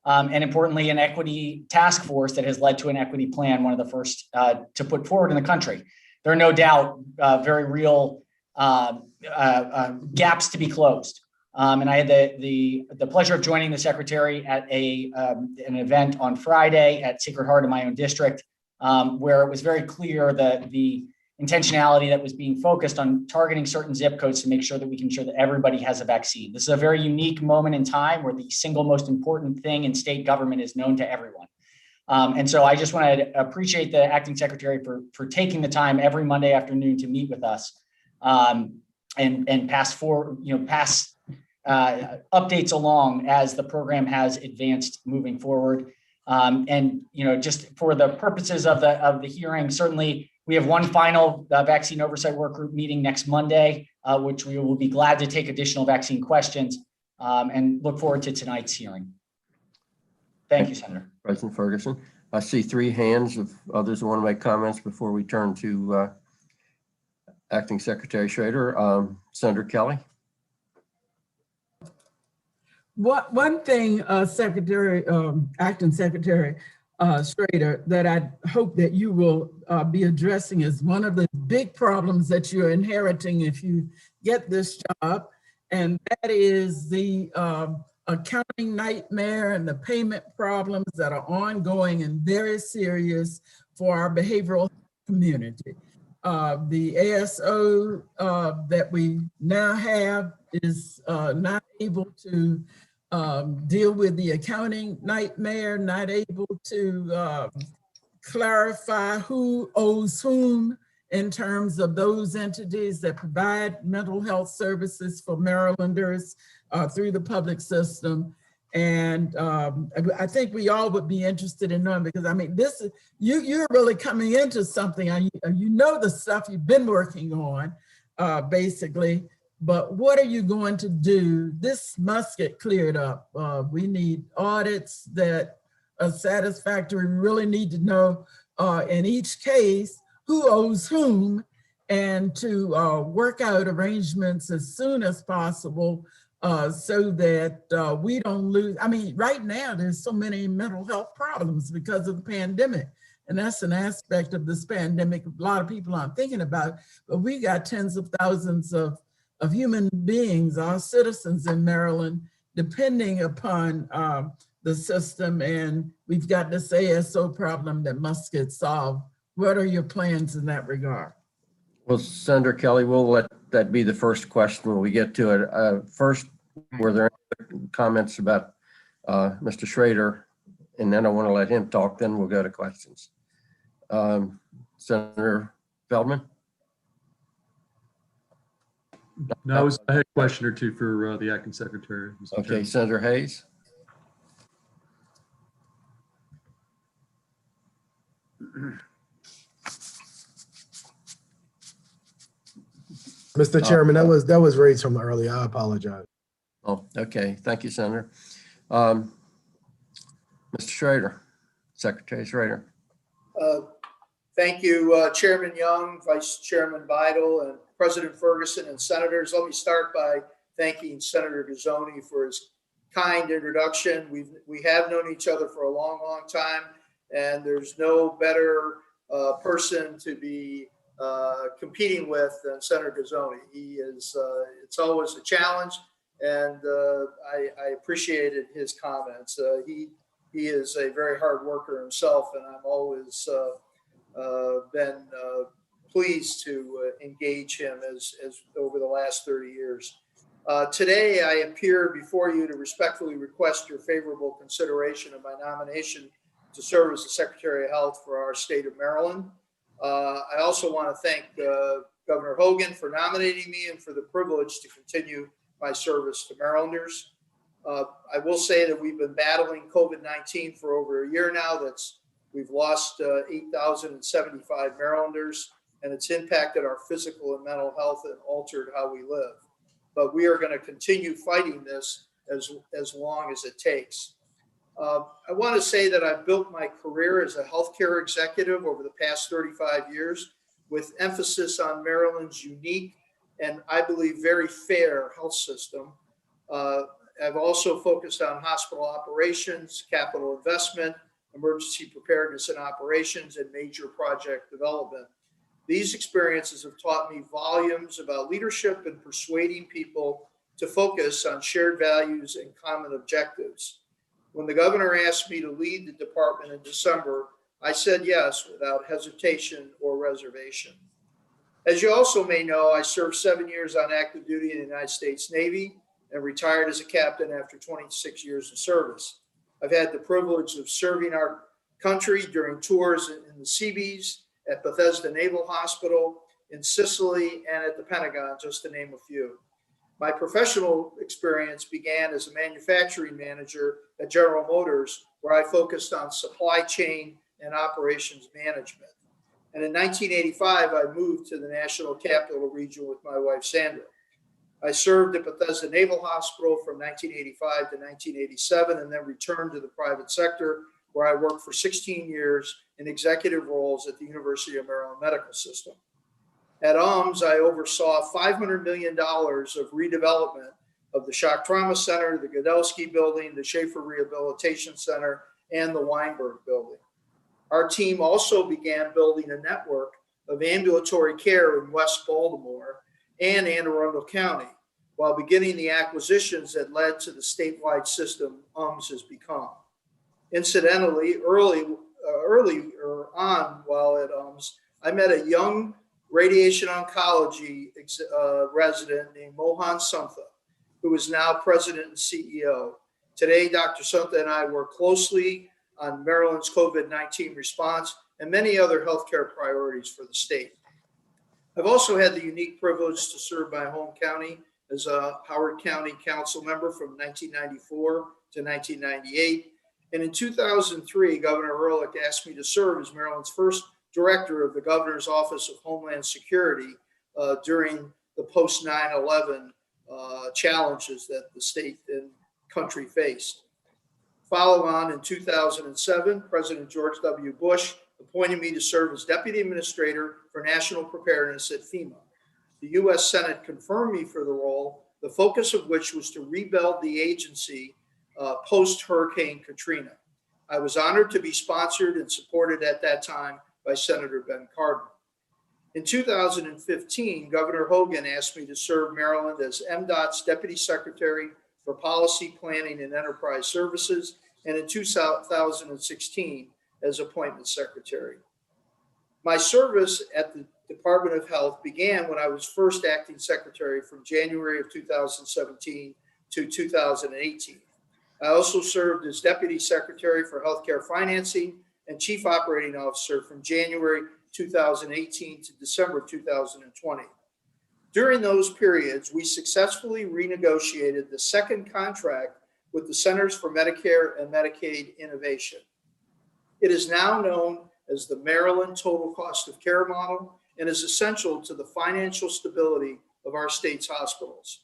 and importantly, an equity task force that has led to an equity plan, one of the first to put forward in the country. There are no doubt very real gaps to be closed. And I had the pleasure of joining the secretary at an event on Friday at Sacred Heart in my own district, where it was very clear that the intentionality that was being focused on targeting certain zip codes to make sure that we can ensure that everybody has a vaccine. This is a very unique moment in time where the single most important thing in state government is known to everyone. And so I just want to appreciate the acting secretary for taking the time every Monday afternoon to meet with us and pass updates along as the program has advanced moving forward. And just for the purposes of the hearing, certainly we have one final vaccine oversight work group meeting next Monday, which we will be glad to take additional vaccine questions and look forward to tonight's hearing. Thank you, Senator. President Ferguson. I see three hands of others who want to make comments before we turn to Acting Secretary Schrader. Senator Kelly. One thing, Acting Secretary Schrader, that I hope that you will be addressing is one of the big problems that you're inheriting if you get this job, and that is the accounting nightmare and the payment problems that are ongoing and very serious for our behavioral community. The ASO that we now have is not able to deal with the accounting nightmare, not able to clarify who owes whom in terms of those entities that provide mental health services for Marylanders through the public system. And I think we all would be interested in knowing, because I mean, this is, you're really coming into something, you know the stuff you've been working on, basically, but what are you going to do? This must get cleared up. We need audits that are satisfactory. We really need to know in each case who owes whom, and to work out arrangements as soon as possible so that we don't lose. I mean, right now, there's so many mental health problems because of the pandemic. And that's an aspect of this pandemic a lot of people aren't thinking about, but we got tens of thousands of human beings, our citizens in Maryland, depending upon the system, and we've got this ASO problem that must get solved. What are your plans in that regard? Well, Senator Kelly, we'll let that be the first question when we get to it. First, were there any comments about Mr. Schrader? And then I want to let him talk, then we'll go to questions. Senator Feldman? No, I had a question or two for the acting secretary. Mr. Okay, Chairman. Senator Hayes? Mr. Chairman, that was raised from earlier. I apologize. Oh, okay. Thank you, Senator. Mr. Schrader, Secretary Schrader. Thank you, Chairman Young, Vice Chairman Vidal, and President Ferguson, and Senators. Let me start by thanking Senator Gazzoni for his kind introduction. We have known each other for a long, long time, and there's no better person to be competing with than Senator Gazzoni. He is, it's always a challenge, and I appreciated his comments. He is a very hard worker himself, and I'm always been pleased to engage him as over the last 30 years. Today, I appear before you to respectfully request your favorable consideration of my nomination to serve as the Secretary of Health for our state of Maryland. I also want to thank Governor Hogan for nominating me and for the privilege to continue my service to Marylanders. I will say that we've been battling COVID-19 for over a year now. We've lost 8,075 Marylanders, and it's impacted our physical and mental health and altered how we live. But we are going to continue fighting this as long as it takes. I want to say that I've built my career as a healthcare executive over the past 35 years with emphasis on Maryland's unique and I believe very fair health system. I've also focused on hospital operations, capital investment, emergency preparedness and operations, and major project development. These experiences have taught me volumes about leadership and persuading people to focus on shared values and common objectives. When the governor asked me to lead the department in December, I said yes without hesitation or reservation. As you also may know, I served 7 years on active duty in the United States Navy and retired as a captain after 26 years of service. I've had the privilege of serving our country during tours in the Seabees, at Bethesda Naval Hospital, in Sicily, and at the Pentagon, just to name a few. My professional experience began as a manufacturing manager at General Motors, where I focused on supply chain and operations management. And in 1985, I moved to the National Capital Region with my wife, Sandra. I served at Bethesda Naval Hospital from 1985 to 1987, and then returned to the private sector, where I worked for 16 years in executive roles at the University of Maryland Medical System. At UMS, I oversaw $500 million of redevelopment of the Shock Trauma Center, the Godelski Building, the Schaefer Rehabilitation Center, and the Weinberg Building. Our team also began building a network of ambulatory care in West Baltimore and Anne Arundel County, while beginning the acquisitions that led to the statewide system UMS has become. Incidentally, earlier on while at UMS, I met a young radiation oncology resident named Mohan Suntha, who is now president and CEO. Today, Dr. Suntha and I work closely on Maryland's COVID-19 response and many other healthcare priorities for the state. I've also had the unique privilege to serve my home county as a Howard County Council member from 1994 to 1998. And in 2003, Governor Ehrlich asked me to serve as Maryland's first director of the Governor's Office of Homeland Security during the post 9/11 challenges that the state and country faced. Follow on in 2007, President George W. Bush appointed me to serve as Deputy Administrator for National Preparedness at FEMA. The U.S. Senate confirmed me for the role, the focus of which was to rebuild the agency post-Hurricane Katrina. I was honored to be sponsored and supported at that time by Senator Ben Cardin. In 2015, Governor Hogan asked me to serve Maryland as MDOT's Deputy Secretary for Policy Planning and Enterprise Services, and in 2016 as Appointment Secretary. My service at the Department of Health began when I was first acting secretary from January of 2017 to 2018. I also served as Deputy Secretary for Healthcare Financing and Chief Operating Officer from January 2018 to December 2020. During those periods, we successfully renegotiated the second contract with the Centers for Medicare and Medicaid Innovation. It is now known as the Maryland Total Cost of Care Model and is essential to the financial stability of our state's hospitals.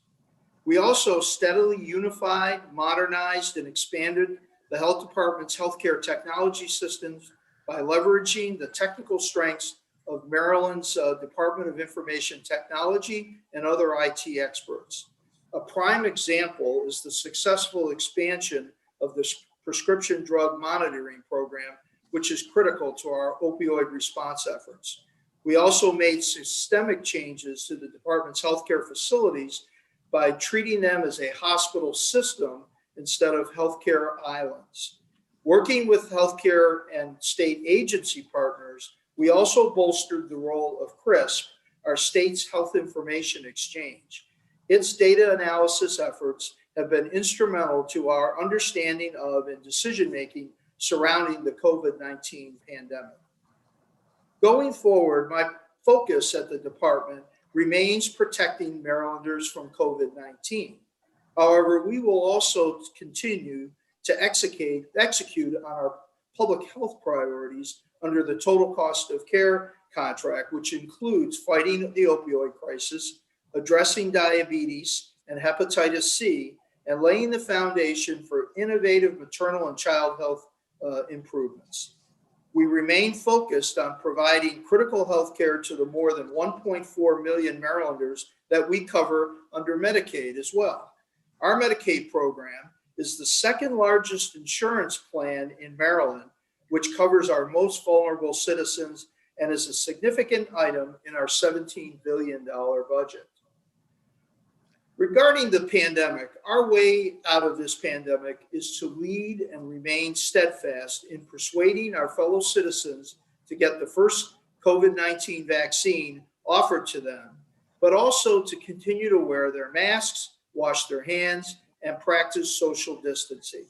We also steadily unified, modernized, and expanded the health department's healthcare technology systems by leveraging the technical strengths of Maryland's Department of Information Technology and other IT experts. A prime example is the successful expansion of the prescription drug monitoring program, which is critical to our opioid response efforts. We also made systemic changes to the department's healthcare facilities by treating them as a hospital system instead of healthcare islands. Working with healthcare and state agency partners, we also bolstered the role of CRISP, our state's health information exchange. Its data analysis efforts have been instrumental to our understanding of and decision-making surrounding the COVID-19 pandemic. Going forward, my focus at the department remains protecting Marylanders from COVID-19. However, we will also continue to execute on our public health priorities under the Total Cost of Care contract, which includes fighting the opioid crisis, addressing diabetes and hepatitis C, and laying the foundation for innovative maternal and child health improvements. We remain focused on providing critical health care to the more than 1.4 million Marylanders that we cover under Medicaid as well. Our Medicaid program is the second largest insurance plan in Maryland, which covers our most vulnerable citizens and is a significant item in our $17 billion budget. Regarding the pandemic, our way out of this pandemic is to lead and remain steadfast in persuading our fellow citizens to get the first COVID-19 vaccine offered to them, but also to continue to wear their masks, wash their hands, and practice social distancing.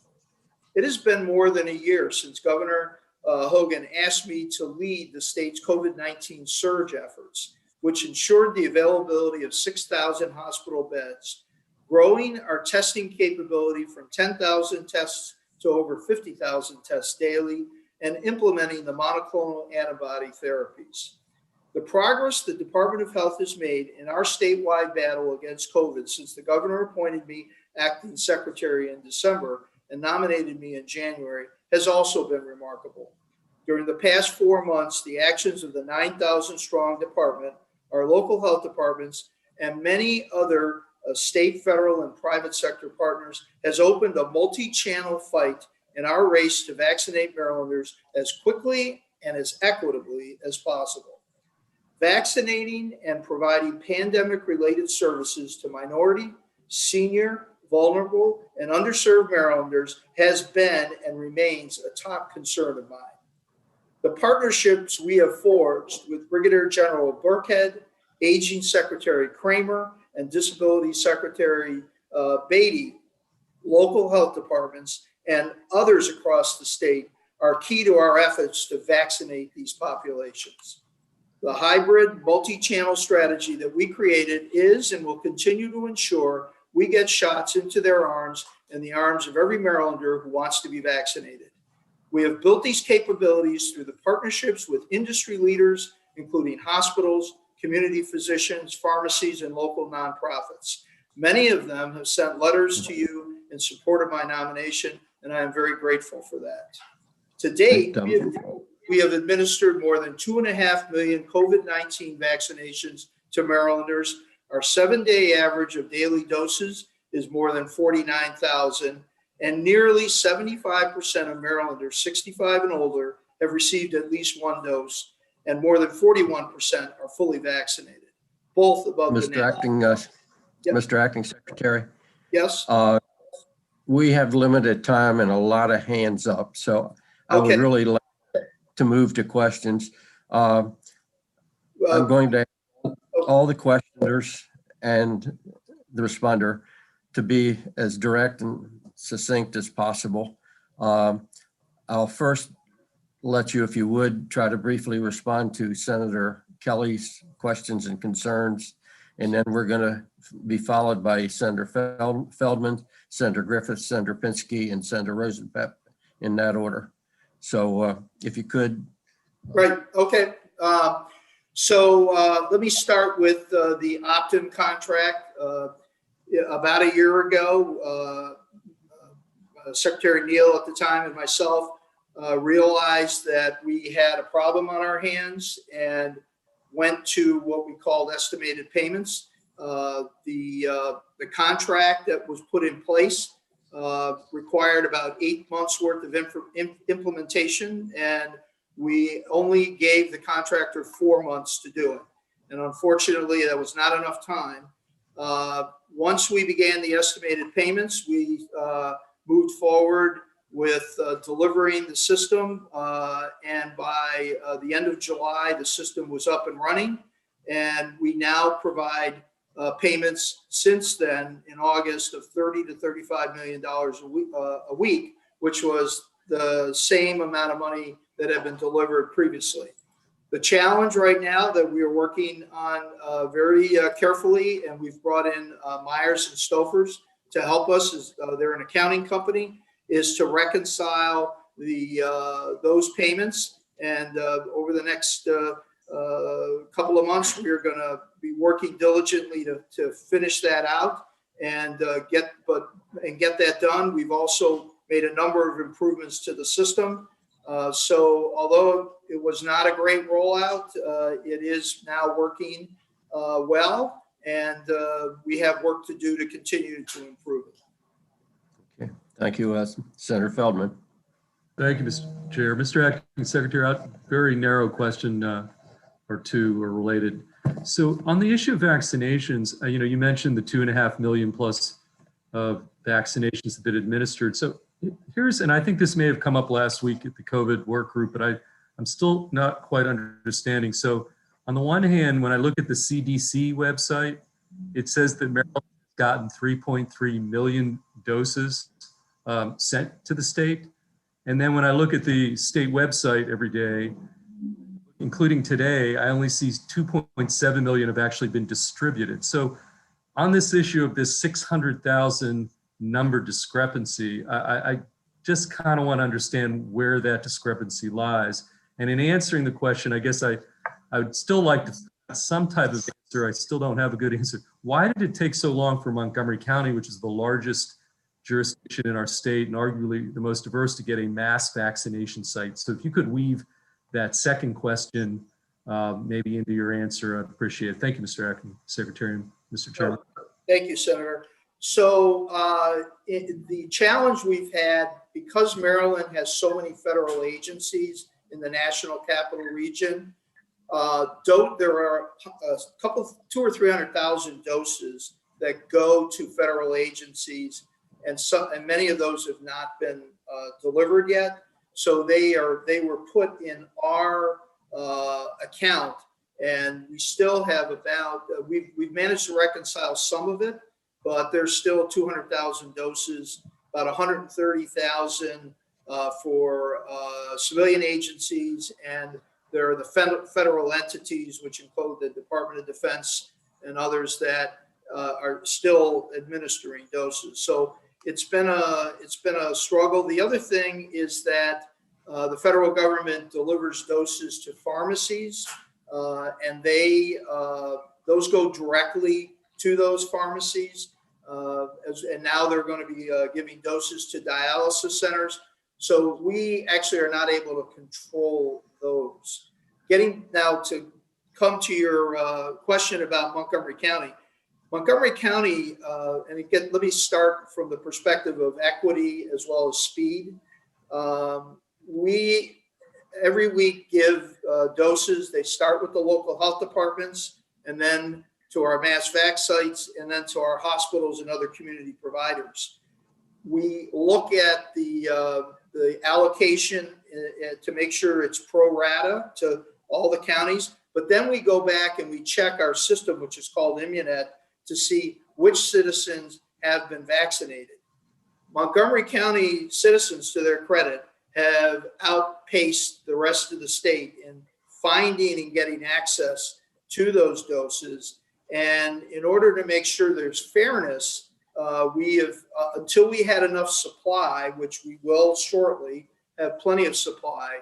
It has been more than a year since Governor Hogan asked me to lead the state's COVID-19 surge efforts, which ensured the availability of 6,000 hospital beds, growing our testing capability from 10,000 tests to over 50,000 tests daily, and implementing the monoclonal antibody therapies. The progress the Department of Health has made in our statewide battle against COVID since the governor appointed me acting secretary in December and nominated me in January has also been remarkable. During the past 4 months, the actions of the 9,000 strong department, our local health departments, and many other state, federal, and private sector partners has opened a multi-channel fight in our race to vaccinate Marylanders as quickly and as equitably as possible. Vaccinating and providing pandemic-related services to minority, senior, vulnerable, and underserved Marylanders has been and remains a top concern of mine. The partnerships we have forged with Brigadier General Burkhead, Aging Secretary Kramer, and Disability Secretary Beatty, local health departments, and others across the state are key to our efforts to vaccinate these populations. The hybrid multi-channel strategy that we created is and will continue to ensure we get shots into their arms and the arms of every Marylander who wants to be vaccinated. We have built these capabilities through the partnerships with industry leaders, including hospitals, community physicians, pharmacies, and local nonprofits. Many of them have sent letters to you in support of my nomination, and I am very grateful for that. To date, we have administered more than 2.5 million COVID-19 vaccinations to Marylanders. Our 7-day average of daily doses is more than 49,000, and nearly 75% of Marylanders 65 and older have received at least one dose, and more than 41% are fully vaccinated, both above the Mr. Acting Secretary. Yes. We have limited time and a lot of hands up, so I would really like to move to questions. I'm going to ask all the questioners and the responder to be as direct and succinct as possible. I'll first let you, if you would, try to briefly respond to Senator Kelly's questions and concerns, and then we're going to be followed by Senator Feldman, Senator Griffith, Senator Pinsky, and Senator Rosenpep in that order. So if you could. Right, okay. So let me start with the opt-in contract. About a year ago, Secretary Neal at the time and myself realized that we had a problem on our hands and went to what we called estimated payments. The contract that was put in place required about 8 months worth of implementation, and we only gave the contractor 4 months to do it. And unfortunately, that was not enough time. Once we began the estimated payments, we moved forward with delivering the system, and by the end of July, the system was up and running, and we now provide payments since then in August of $30 to $35 million a week, which was the same amount of money that had been delivered previously. The challenge right now that we are working on very carefully, and we've brought in Myers and Stofers to help us, as they're an accounting company, is to reconcile those payments. And over the next couple of months, we are going to be working diligently to finish that out and get that done. We've also made a number of improvements to the system. So although it was not a great rollout, it is now working well, and we have work to do to continue to improve it. Okay, thank you, Senator Feldman. Thank you, Mr. Chair. Mr. Acting Secretary, a very narrow question or two are related. So on the issue of vaccinations, you mentioned the 2.5 million plus vaccinations that have been administered. So here's, and I think this may have come up last week at the COVID work group, but I'm still not quite understanding. So on the one hand, when I look at the CDC website, it says that Maryland has gotten 3.3 million doses sent to the state. And then when I look at the state website every day, including today, I only see 2.7 million have actually been distributed. So on this issue of this 600,000 number discrepancy, I just kind of want to understand where that discrepancy lies. And in answering the question, I guess I would still like to some type of answer. I still don't have a good answer. Why did it take so long for Montgomery County, which is the largest jurisdiction in our state and arguably the most diverse, to get a mass vaccination site? So if you could weave that second question maybe into your answer, I'd appreciate it. Thank you, Mr. Acting Secretary and Mr. Chairman. Thank you, Senator. So the challenge we've had, because Maryland has so many federal agencies in the National Capital Region, there are a couple, 200,000 or 300,000 doses that go to federal agencies, and many of those have not been delivered yet. So they were put in our account, and we still have about we've managed to reconcile some of it, but there's still 200,000 doses, about 130,000 for civilian agencies, and there are the federal entities, which include the Department of Defense and others that are still administering doses. So it's been a struggle. The other thing is that the federal government delivers doses to pharmacies, and those go directly to those pharmacies. And now they're going to be giving doses to dialysis centers. So we actually are not able to control those. Getting now to come to your question about Montgomery County. Montgomery County, and again, let me start from the perspective of equity as well as speed. We every week give doses. They start with the local health departments and then to our mass vac sites and then to our hospitals and other community providers. We look at the allocation to make sure it's pro rata to all the counties, but then we go back and we check our system, which is called Immunet, to see which citizens have been vaccinated. Montgomery County citizens, to their credit, have outpaced the rest of the state in finding and getting access to those doses. And in order to make sure there's fairness, we have, until we had enough supply, which we will shortly have plenty of supply,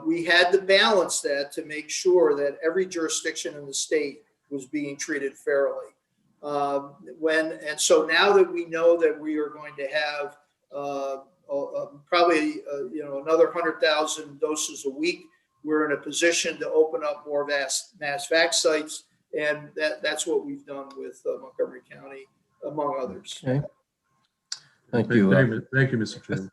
we had to balance that to make sure that every jurisdiction in the state was being treated fairly. And so now that we know that we are going to have probably another 100,000 doses a week, we're in a position to open up more mass vac sites, and that's what we've done with Montgomery County, among others. Okay. Thank you. Thank you, Mr. Chairman.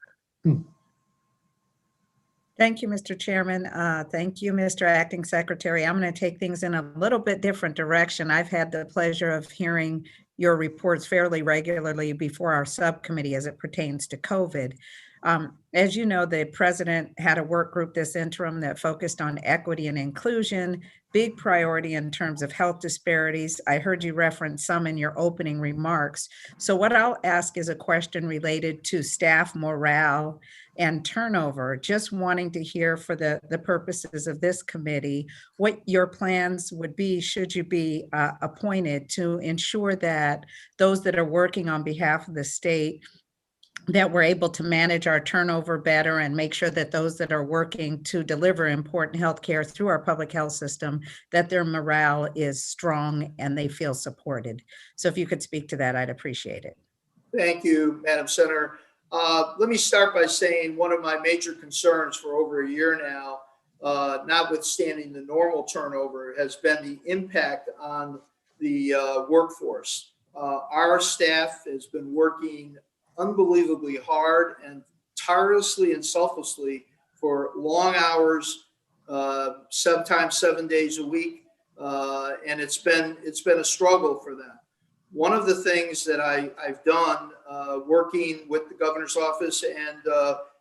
Thank you, Mr. Chairman. Thank you, Mr. Acting Secretary. I'm going to take things in a little bit different direction. I've had the pleasure of hearing your reports fairly regularly before our subcommittee as it pertains to COVID. As you know, the president had a work group this interim that focused on equity and inclusion, big priority in terms of health disparities. I heard you reference some in your opening remarks. So what I'll ask is a question related to staff morale and turnover, just wanting to hear for the purposes of this committee, what your plans would be should you be appointed to ensure that those that are working on behalf of the state, that we're able to manage our turnover better and make sure that those that are working to deliver important health care through our public health system, that their morale is strong and they feel supported. So if you could speak to that, I'd appreciate it. Thank you, Madam Senator. Let me start by saying one of my major concerns for over a year now, notwithstanding the normal turnover, has been the impact on the workforce. Our staff has been working unbelievably hard and tirelessly and selflessly for long hours, sometimes 7 days a week, and it's been a struggle for them. One of the things that I've done working with the governor's office and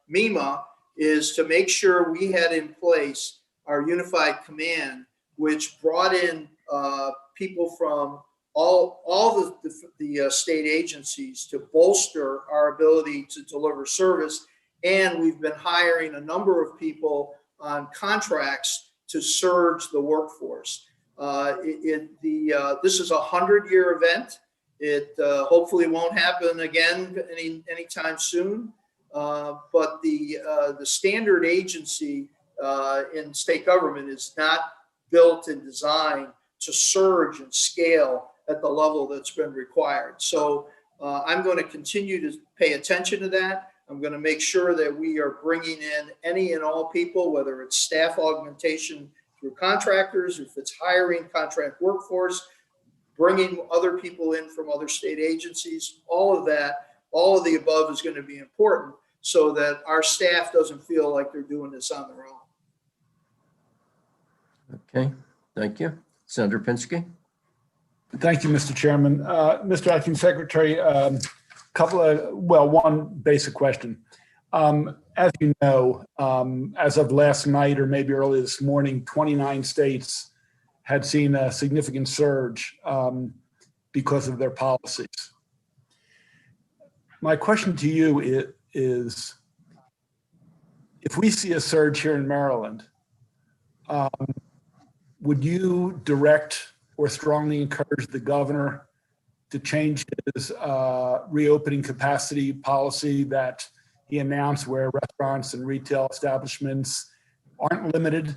MEMA is to make sure we had in place our unified command, which brought in people from all the state agencies to bolster our ability to deliver service. And we've been hiring a number of people on contracts to surge the workforce. This is a 100-year event. It hopefully won't happen again anytime soon. But the standard agency in state government is not built and designed to surge and scale at the level that's been required. So I'm going to continue to pay attention to that. I'm going to make sure that we are bringing in any and all people, whether it's staff augmentation through contractors, if it's hiring contract workforce, bringing other people in from other state agencies, all of that, all of the above is going to be important so that our staff doesn't feel like they're doing this on their own. Okay, thank you. Senator Pinsky. Thank you, Mr. Chairman. Mr. Acting Secretary, one basic question. As you know, as of last night or maybe early this morning, 29 states had seen a significant surge because of their policies. My question to you is if we see a surge here in Maryland, would you direct or strongly encourage the governor to change his reopening capacity policy that he announced, where restaurants and retail establishments aren't limited?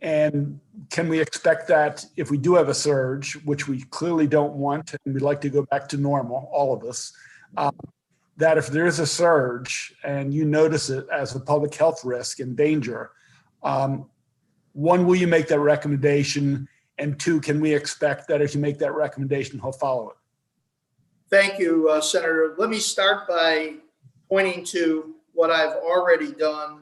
And can we expect that if we do have a surge, which we clearly don't want, and we'd like to go back to normal, all of us, that if there is a surge and you notice it as a public health risk and danger, one, will you make that recommendation? And two, can we expect that if you make that recommendation, he'll follow it? Thank you, Senator. Let me start by pointing to what I've already done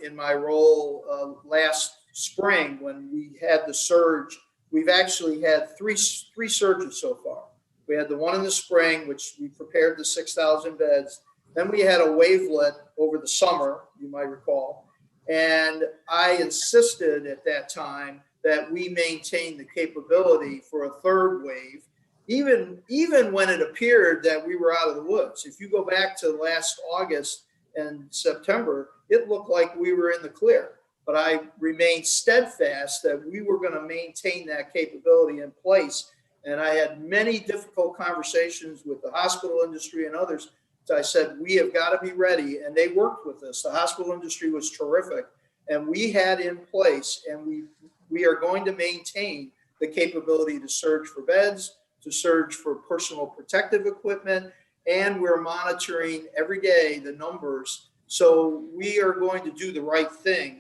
in my role last spring when we had the surge. We've actually had three surges so far. We had the one in the spring, which we prepared the 6,000 beds. Then we had a wavelet over the summer, you might recall. And I insisted at that time that we maintain the capability for a third wave, even when it appeared that we were out of the woods. If you go back to last August and September, it looked like we were in the clear. But I remained steadfast that we were going to maintain that capability in place. And I had many difficult conversations with the hospital industry and others. So I said, we have got to be ready. And they worked with us. The hospital industry was terrific. And we had in place, and we are going to maintain the capability to surge for beds, to surge for personal protective equipment. And we're monitoring every day the numbers. So we are going to do the right thing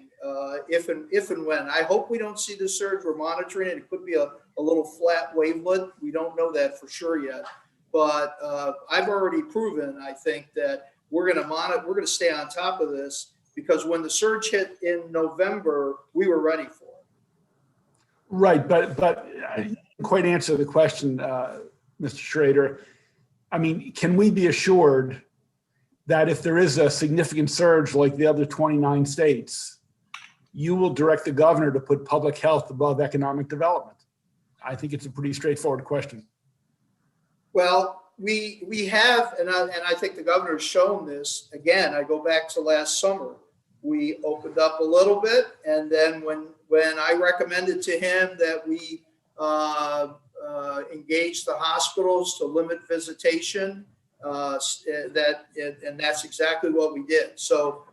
if and when. I hope we don't see the surge. We're monitoring it. It could be a little flat wavelet. We don't know that for sure yet. But I've already proven, I think, that we're going to monitor. We're going to stay on top of this, because when the surge hit in November, we were ready for it. Right, but I didn't quite answer the question, Mr. Schrader. I mean, can we be assured that if there is a significant surge like the other 29 states, you will direct the governor to put public health above economic development? I think it's a pretty straightforward question. Well, we have, and I think the governor's shown this. Again, I go back to last summer. We opened up a little bit, and then when I recommended to him that we engage the hospitals to limit visitation, and that's exactly what we did. So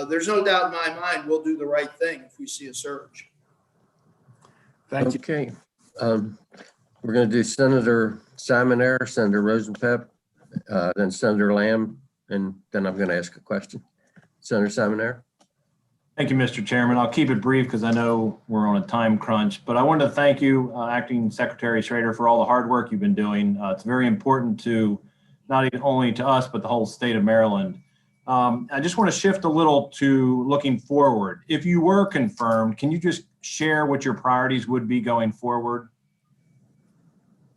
there's no doubt in my mind we'll do the right thing if we see a surge. Thank you. Okay. We're going to do Senator Simonaire, Senator Rosenpep, then Senator Lamb, and then I'm going to ask a question. Senator Simonaire. Thank you, Mr. Chairman. I'll keep it brief because I know we're on a time crunch, but I wanted to thank you, Acting Secretary Schrader, for all the hard work you've been doing. It's very important to not even only to us, but the whole state of Maryland. I just want to shift a little to looking forward. If you were confirmed, can you just share what your priorities would be going forward?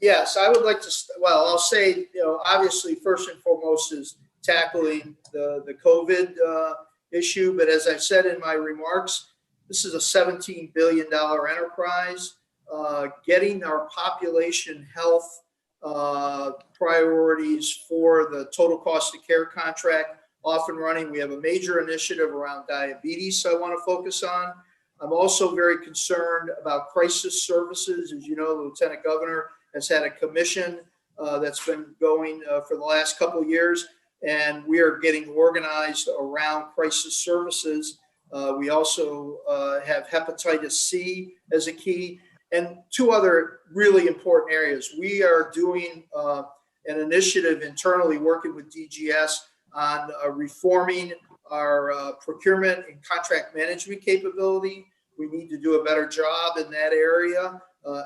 Yes, I would like to, well, I'll say, obviously, first and foremost is tackling the COVID issue. But as I said in my remarks, this is a $17 billion enterprise. Getting our population health priorities for the total cost of care contract off and running. We have a major initiative around diabetes I want to focus on. I'm also very concerned about crisis services. As you know, the Lieutenant Governor has had a commission that's been going for the last couple of years, and we are getting organized around crisis services. We also have hepatitis C as a key, and two other really important areas. We are doing an initiative internally working with DGS on reforming our procurement and contract management capability. We need to do a better job in that area,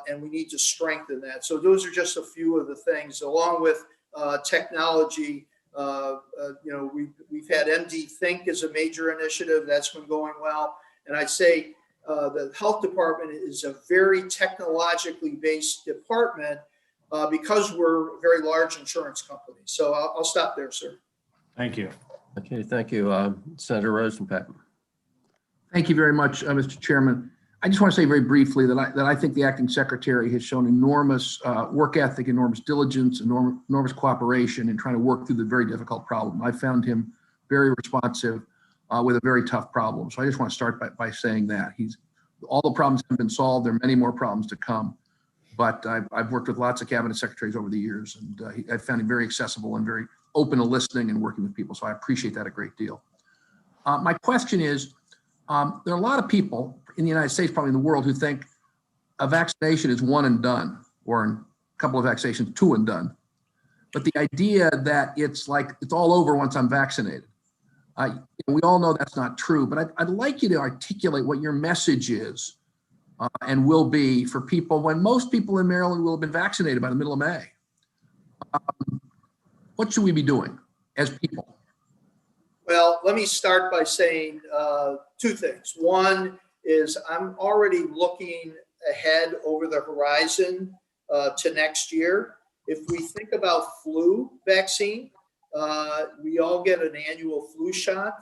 and we need to strengthen that. So those are just a few of the things, along with technology. We've had MD Think as a major initiative that's been going well. And I'd say the health department is a very technologically based department because we're a very large insurance company. So I'll stop there, sir. Thank you. Okay, thank you. Senator Rosenpep. Thank you very much, Mr. Chairman. I just want to say very briefly that I think the acting secretary has shown enormous work ethic, enormous diligence, enormous cooperation in trying to work through the very difficult problem. I found him very responsive. with a very tough problem. So I just want to start by saying that all the problems have been solved. There are many more problems to come. But I've worked with lots of cabinet secretaries over the years, and I found him very accessible and very open to listening and working with people. So I appreciate that a great deal. My question is, there are a lot of people in the United States, probably in the world, who think a vaccination is one and done, or a couple of vaccinations, two and done. But the idea that it's like it's all over once I'm vaccinated. We all know that's not true, but I'd like you to articulate what your message is and will be for people when most people in Maryland will have been vaccinated by the middle of May. What should we be doing as people? Well, let me start by saying two things. One is I'm already looking ahead over the horizon to next year. If we think about flu vaccine, we all get an annual flu shot.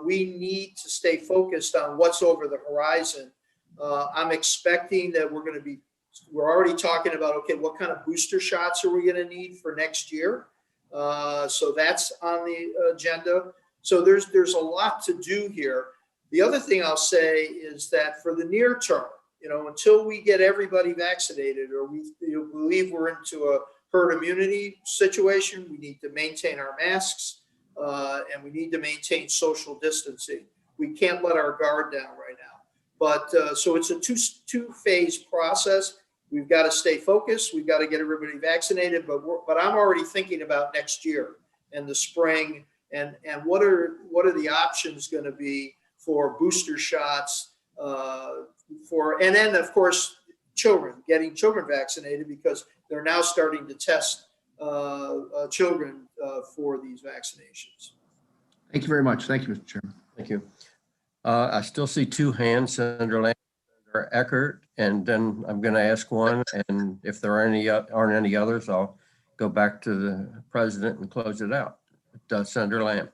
We need to stay focused on what's over the horizon. I'm expecting that we're already talking about, okay, what kind of booster shots are we going to need for next year? So that's on the agenda. So there's a lot to do here. The other thing I'll say is that for the near term, until we get everybody vaccinated or we believe we're into a herd immunity situation, we need to maintain our masks and we need to maintain social distancing. We can't let our guard down right now. But so it's a two-phase process. We've got to stay focused. We've got to get everybody vaccinated. But I'm already thinking about next year and the spring and what are the options going to be for booster shots and then of course getting children vaccinated because they're now starting to test children for these vaccinations. Thank you very much. Thank you, Mr. Chairman. Thank you. I still see two hands, Senator Lamb, Senator Eckert, and then I'm going to ask one. And if there aren't any others, I'll go back to the president and close it out. Senator Lamb.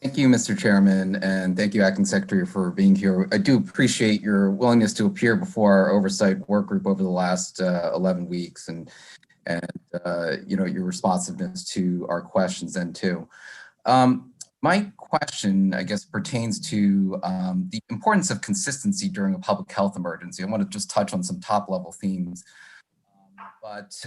Thank you, Mr. Chairman, and thank you, Acting Secretary, for being here. I do appreciate your willingness to appear before our oversight work group over the last 11 weeks and your responsiveness to our questions then too. My question, I guess, pertains to the importance of consistency during a public health emergency. I want to just touch on some top-level themes.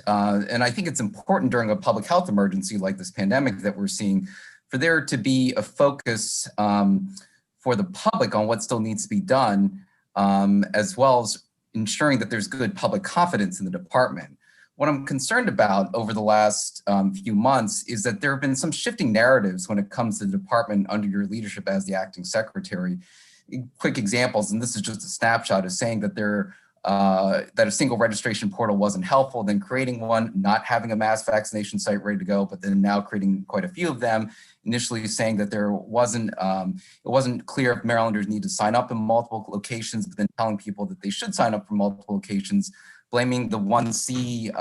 And I think it's important during a public health emergency like this pandemic that we're seeing for there to be a focus for the public on what still needs to be done, as well as ensuring that there's good public confidence in the department. What I'm concerned about over the last few months is that there have been some shifting narratives when it comes to the department under your leadership as the acting secretary. Quick examples, and this is just a snapshot, of saying that that a single registration portal wasn't helpful, then creating one, not having a mass vaccination site ready to go, but then now creating quite a few of them. Initially saying that it wasn't clear if Marylanders need to sign up in multiple locations, but then telling people that they should sign up for multiple locations, blaming the 1C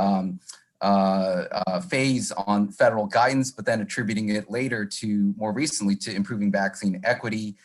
phase on federal guidance, but then attributing it later more recently to improving vaccine equity,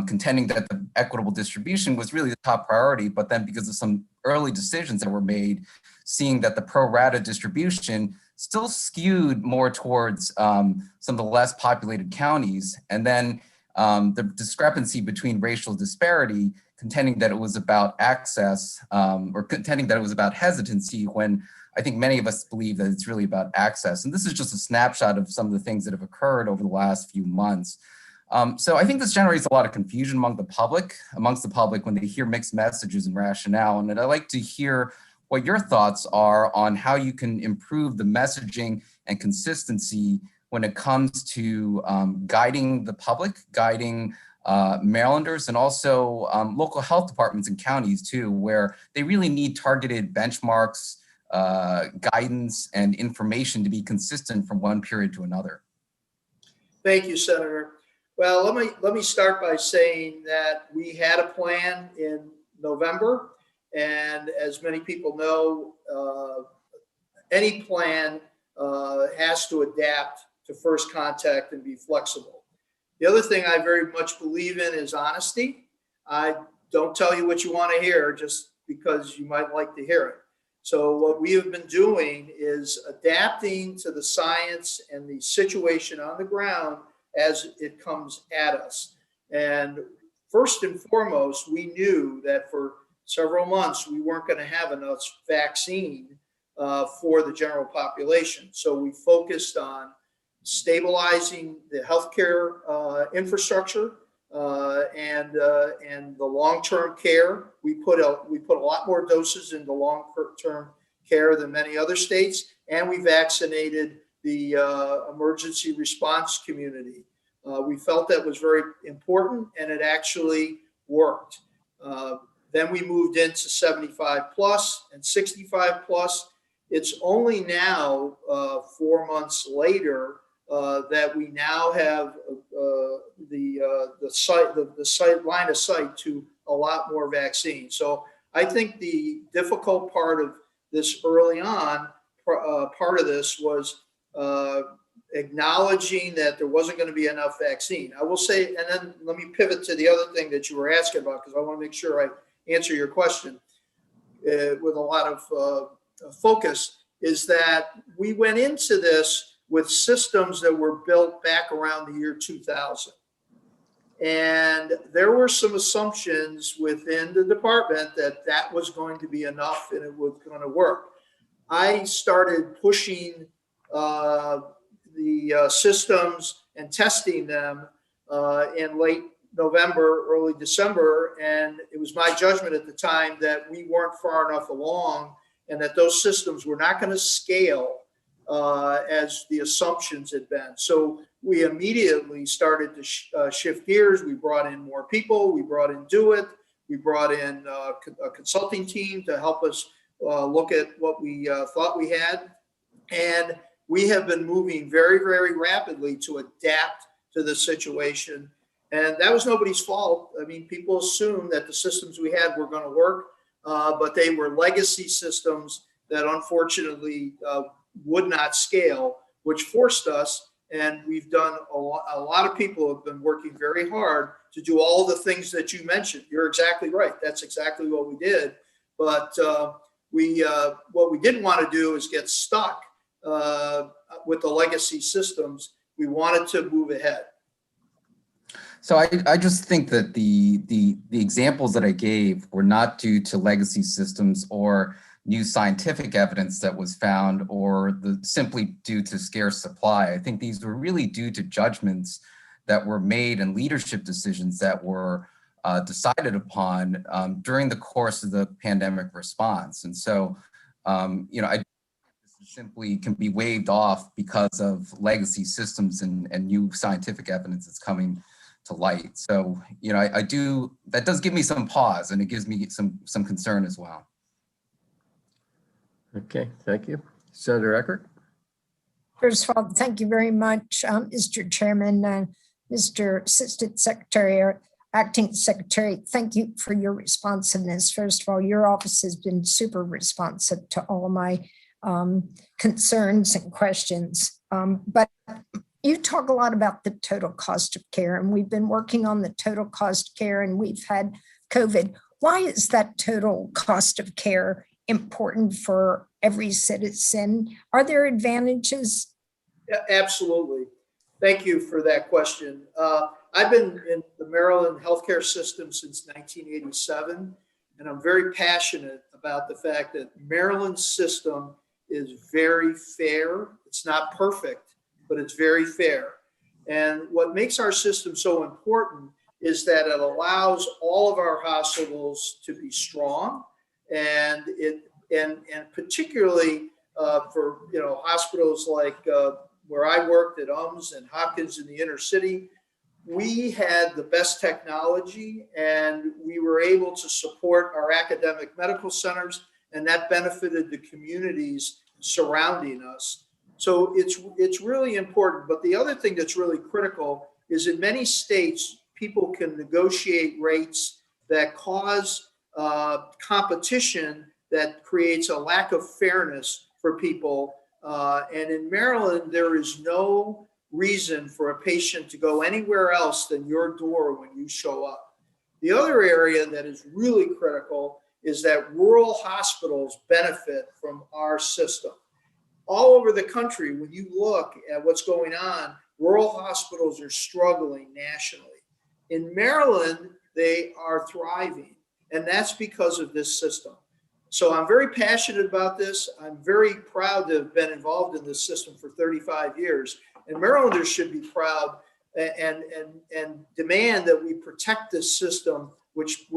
contending that the equitable distribution was really the top priority, but then because of some early decisions that were made, seeing that the pro rata distribution still skewed more towards some of the less populated counties. And then the discrepancy between racial disparity, contending that it was about access or contending that it was about hesitancy when I think many of us believe that it's really about access. And this is just a snapshot of some of the things that have occurred over the last few months. So I think this generates a lot of confusion amongst the public when they hear mixed messages and rationale. And I'd like to hear what your thoughts are on how you can improve the messaging and consistency when it comes to guiding the public, guiding Marylanders, and also local health departments and counties too, where they really need targeted benchmarks, guidance, and information to be consistent from one period to another. Thank you, Senator. Well, let me start by saying that we had a plan in November, and as many people know, any plan has to adapt to first contact and be flexible. The other thing I very much believe in is honesty. I don't tell you what you want to hear just because you might like to hear it. So what we have been doing is adapting to the science and the situation on the ground as it comes at us. And first and foremost, we knew that for several months, we weren't going to have enough vaccine for the general population. So we focused on stabilizing the healthcare infrastructure and the long-term care. We put a lot more doses into long-term care than many other states, and we vaccinated the emergency response community. We felt that was very important, and it actually worked. Then we moved into 75 plus and 65 plus. It's only now, 4 months later, that we now have the line of sight to a lot more vaccine. So I think the difficult part of this early on, part of this was acknowledging that there wasn't going to be enough vaccine. I will say, and then let me pivot to the other thing that you were asking about, because I want to make sure I answer your question with a lot of focus, is that we went into this with systems that were built back around the year 2000. And there were some assumptions within the department that that was going to be enough and it was going to work. I started pushing the systems and testing them in late November, early December, and it was my judgment at the time that we weren't far enough along and that those systems were not going to scale as the assumptions had been. So we immediately started to shift gears. We brought in more people. We brought in DoIT. We brought in a consulting team to help us look at what we thought we had. And we have been moving very, very rapidly to adapt to the situation. And that was nobody's fault. I mean, people assumed that the systems we had were going to work, but they were legacy systems that unfortunately would not scale, which forced us. And we've done a lot of people have been working very hard to do all the things that you mentioned. You're exactly right. That's exactly what we did. But what we didn't want to do is get stuck with the legacy systems. We wanted to move ahead. So I just think that the examples that I gave were not due to legacy systems or new scientific evidence that was found or simply due to scarce supply. I think these were really due to judgments that were made and leadership decisions that were decided upon during the course of the pandemic response. And so, I simply can be waved off because of legacy systems and new scientific evidence that's coming to light. So, that does give me some pause, and it gives me some concern as well. Okay, thank you. Senator Eckert. First of all, thank you very much, Mr. Chairman, Mr. Assistant Secretary, or Acting Secretary. Thank you for your responsiveness. First of all, your office has been super responsive to all my concerns and questions. But you talk a lot about the total cost of care, and we've been working on the total cost of care, and we've had COVID. Why is that total cost of care important for every citizen? Are there advantages? Yeah, absolutely. Thank you for that question. I've been in the Maryland healthcare system since 1987, and I'm very passionate about the fact that Maryland's system is very fair. It's not perfect, but it's very fair. And what makes our system so important is that it allows all of our hospitals to be strong, and particularly for hospitals like where I worked at UMS and Hopkins in the inner city, we had the best technology and we were able to support our academic medical centers, and that benefited the communities surrounding us. So it's really important. But the other thing that's really critical is in many states, people can negotiate rates that cause competition that creates a lack of fairness for people. And in Maryland, there is no reason for a patient to go anywhere else than your door when you show up. The other area that is really critical is that rural hospitals benefit from our system. all over the country, when you look at what's going on, rural hospitals are struggling nationally. In Maryland, they are thriving, and that's because of this system. So I'm very passionate about this. I'm very proud to have been involved in this system for 35 years. And Marylanders should be proud and demand that we protect this system, which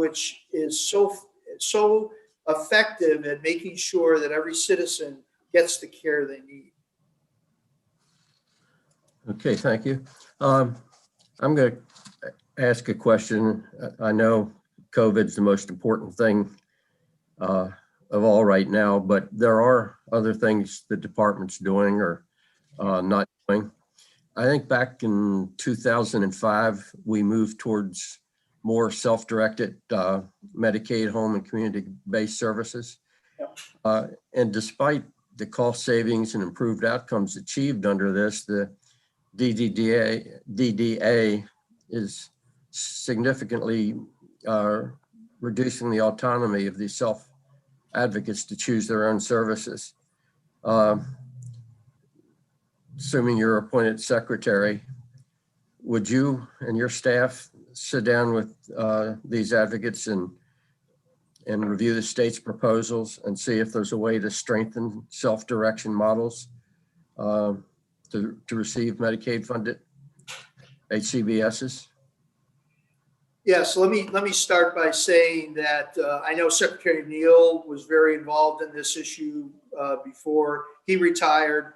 is so effective at making sure that every citizen gets the care they need. Okay, thank you. I'm going to ask a question. I know COVID's the most important thing of all right now, but there are other things the department's doing or not doing. I think back in 2005, we moved towards more self-directed Medicaid home and community-based services. And despite the cost savings and improved outcomes achieved under this, the DDA is significantly reducing the autonomy of these self-advocates to choose their own services. Assuming you're appointed secretary, would you and your staff sit down with these advocates and review the state's proposals and see if there's a way to strengthen self-direction models to receive Medicaid funded HCBSs? Yes, let me start by saying that I know Secretary Neal was very involved in this issue before he retired.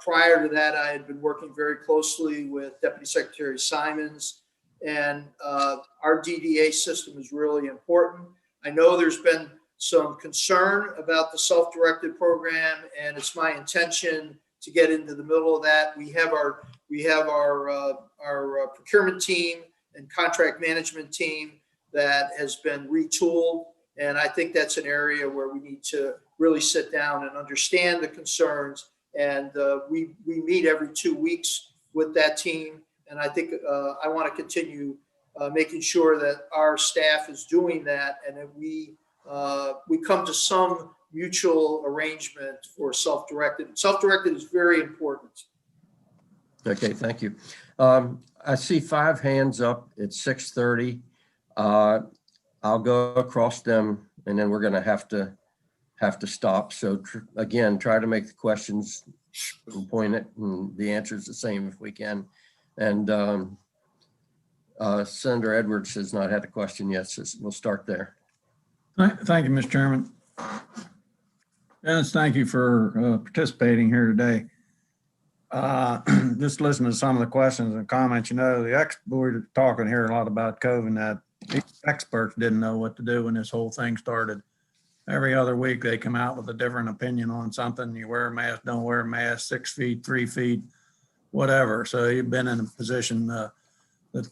Prior to that, I had been working very closely with Deputy Secretary Simons, and our DDA system is really important. I know there's been some concern about the self-directed program, and it's my intention to get into the middle of that. We have our procurement team and contract management team that has been retooled, and I think that's an area where we need to really sit down and understand the concerns. And we meet every 2 weeks with that team, and I think I want to continue making sure that our staff is doing that, and that we come to some mutual arrangement for self-directed. Self-directed is very important. Okay, thank you. I see 5 hands up at 6:30. I'll go across them, and then we're going to have to stop. So again, try to make the questions pointed and the answers the same if we can. And Senator Edwards has not had a question yet, so we'll start there. Thank you, Mr. Chairman. Dennis, thank you for participating here today. Just listening to some of the questions and comments, we were talking here a lot about COVID, that experts didn't know what to do when this whole thing started. Every other week they come out with a different opinion on something. You wear a mask, don't wear a mask, 6 feet, 3 feet, whatever. So you've been in a position that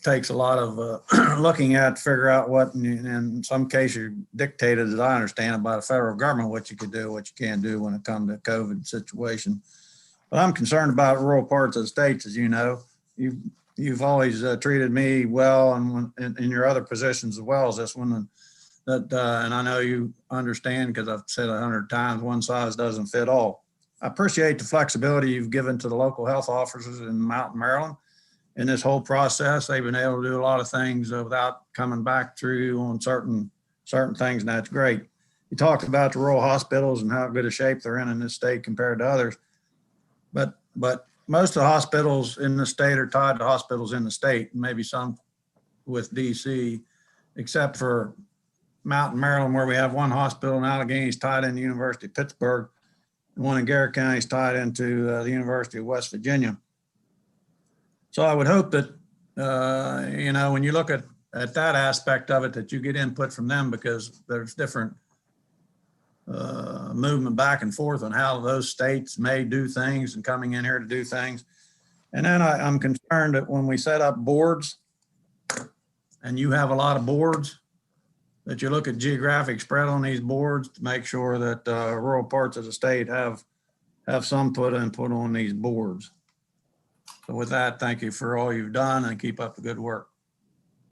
takes a lot of looking at to figure out what, in some cases, you're dictated, as I understand, by the federal government, what you could do, what you can't do when it comes to COVID situation. But I'm concerned about rural parts of the states, as you know. You've always treated me well, and in your other positions as well as this one. And I know you understand, because I've said 100 times, one size doesn't fit all. I appreciate the flexibility you've given to the local health officers in Mountain, Maryland. In this whole process, they've been able to do a lot of things without coming back through on certain things, and that's great. You talked about the rural hospitals and how good a shape they're in this state compared to others. But most of the hospitals in the state are tied to hospitals in the state, maybe some with DC, except for Mountain, Maryland, where we have one hospital in Allegheny tied into the University of Pittsburgh, and one in Garrett County is tied into the University of West Virginia. So I would hope that, when you look at that aspect of it, that you get input from them, because there's different movement back and forth on how those states may do things and coming in here to do things. And then I'm concerned that when we set up boards, and you have a lot of boards, that you look at geographic spread on these boards to make sure that rural parts of the state have some input on these boards. So with that, thank you for all you've done, and keep up the good work.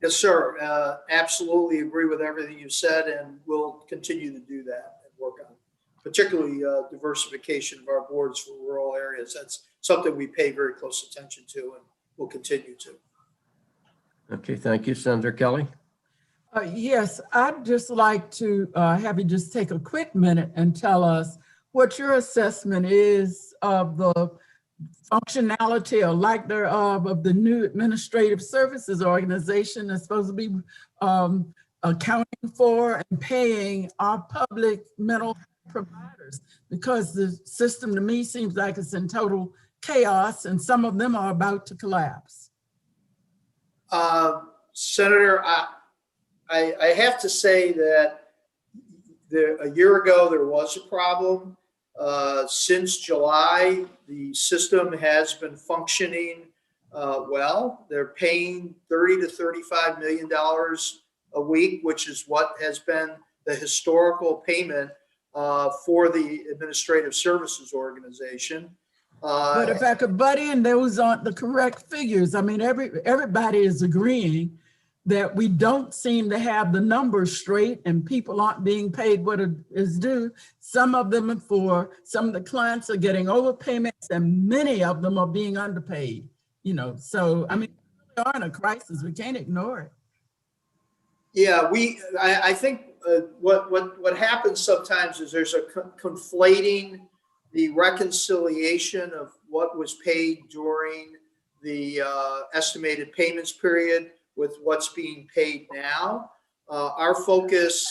Yes, sir. Absolutely agree with everything you said, and we'll continue to do that and work on it. particularly diversification of our boards for rural areas. That's something we pay very close attention to and will continue to. Okay, thank you. Senator Kelly. Yes, I'd just like to have you just take a quick minute and tell us what your assessment is of the functionality or lack thereof of the new administrative services organization that's supposed to be accounting for and paying our public mental health providers, because the system to me seems like it's in total chaos and some of them are about to collapse. Senator, I have to say that a year ago there was a problem. Since July, the system has been functioning well. They're paying $30 to $35 million a week, which is what has been the historical payment for the Administrative Services Organization. But if I could butt in, those aren't the correct figures. I mean, everybody is agreeing that we don't seem to have the numbers straight and people aren't being paid what is due. Some of them some of the clients are getting overpayments and many of them are being underpaid, you know. So, I mean, we are in a crisis. We can't ignore it. Yeah, I think what happens sometimes is there's a conflating the reconciliation of what was paid during the estimated payments period with what's being paid now. Our focus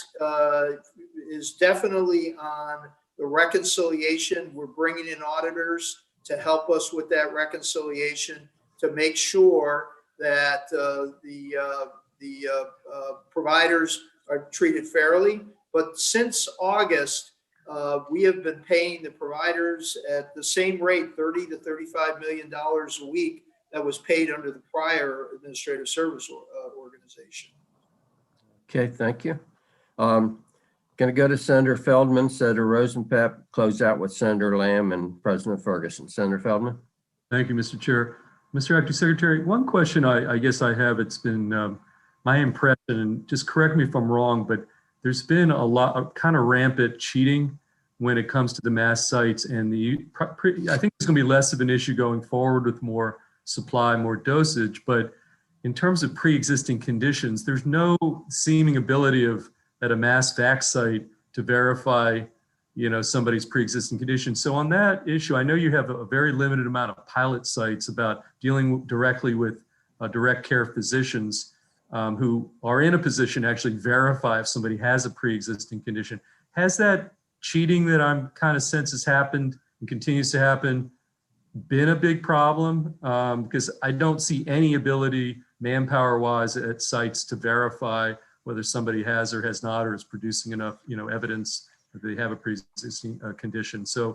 is definitely on the reconciliation. We're bringing in auditors to help us with that reconciliation to make sure that the providers are treated fairly. But since August, we have been paying the providers at the same rate, $30 to $35 million a week, that was paid under the prior administrative service organization. Okay, thank you. Going to go to Senator Feldman, Senator Rosenpep, close out with Senator Lamb and President Ferguson. Senator Feldman. Thank you, Mr. Chair. Mr. Acting Secretary, one question I guess I have, it's been my impression, and just correct me if I'm wrong, but there's been a lot of kind of rampant cheating when it comes to the mass sites, and I think it's going to be less of an issue going forward with more supply, more dosage. But in terms of pre-existing conditions, there's no seeming ability at a mass vac site to verify, somebody's pre-existing condition. So on that issue, I know you have a very limited amount of pilot sites about dealing directly with direct care physicians who are in a position to actually verify if somebody has a pre-existing condition. Has that cheating that I'm kind of sense has happened and continues to happen been a big problem? Because I don't see any ability manpower-wise at sites to verify whether somebody has or has not, or is producing enough, evidence that they have a pre-existing condition. So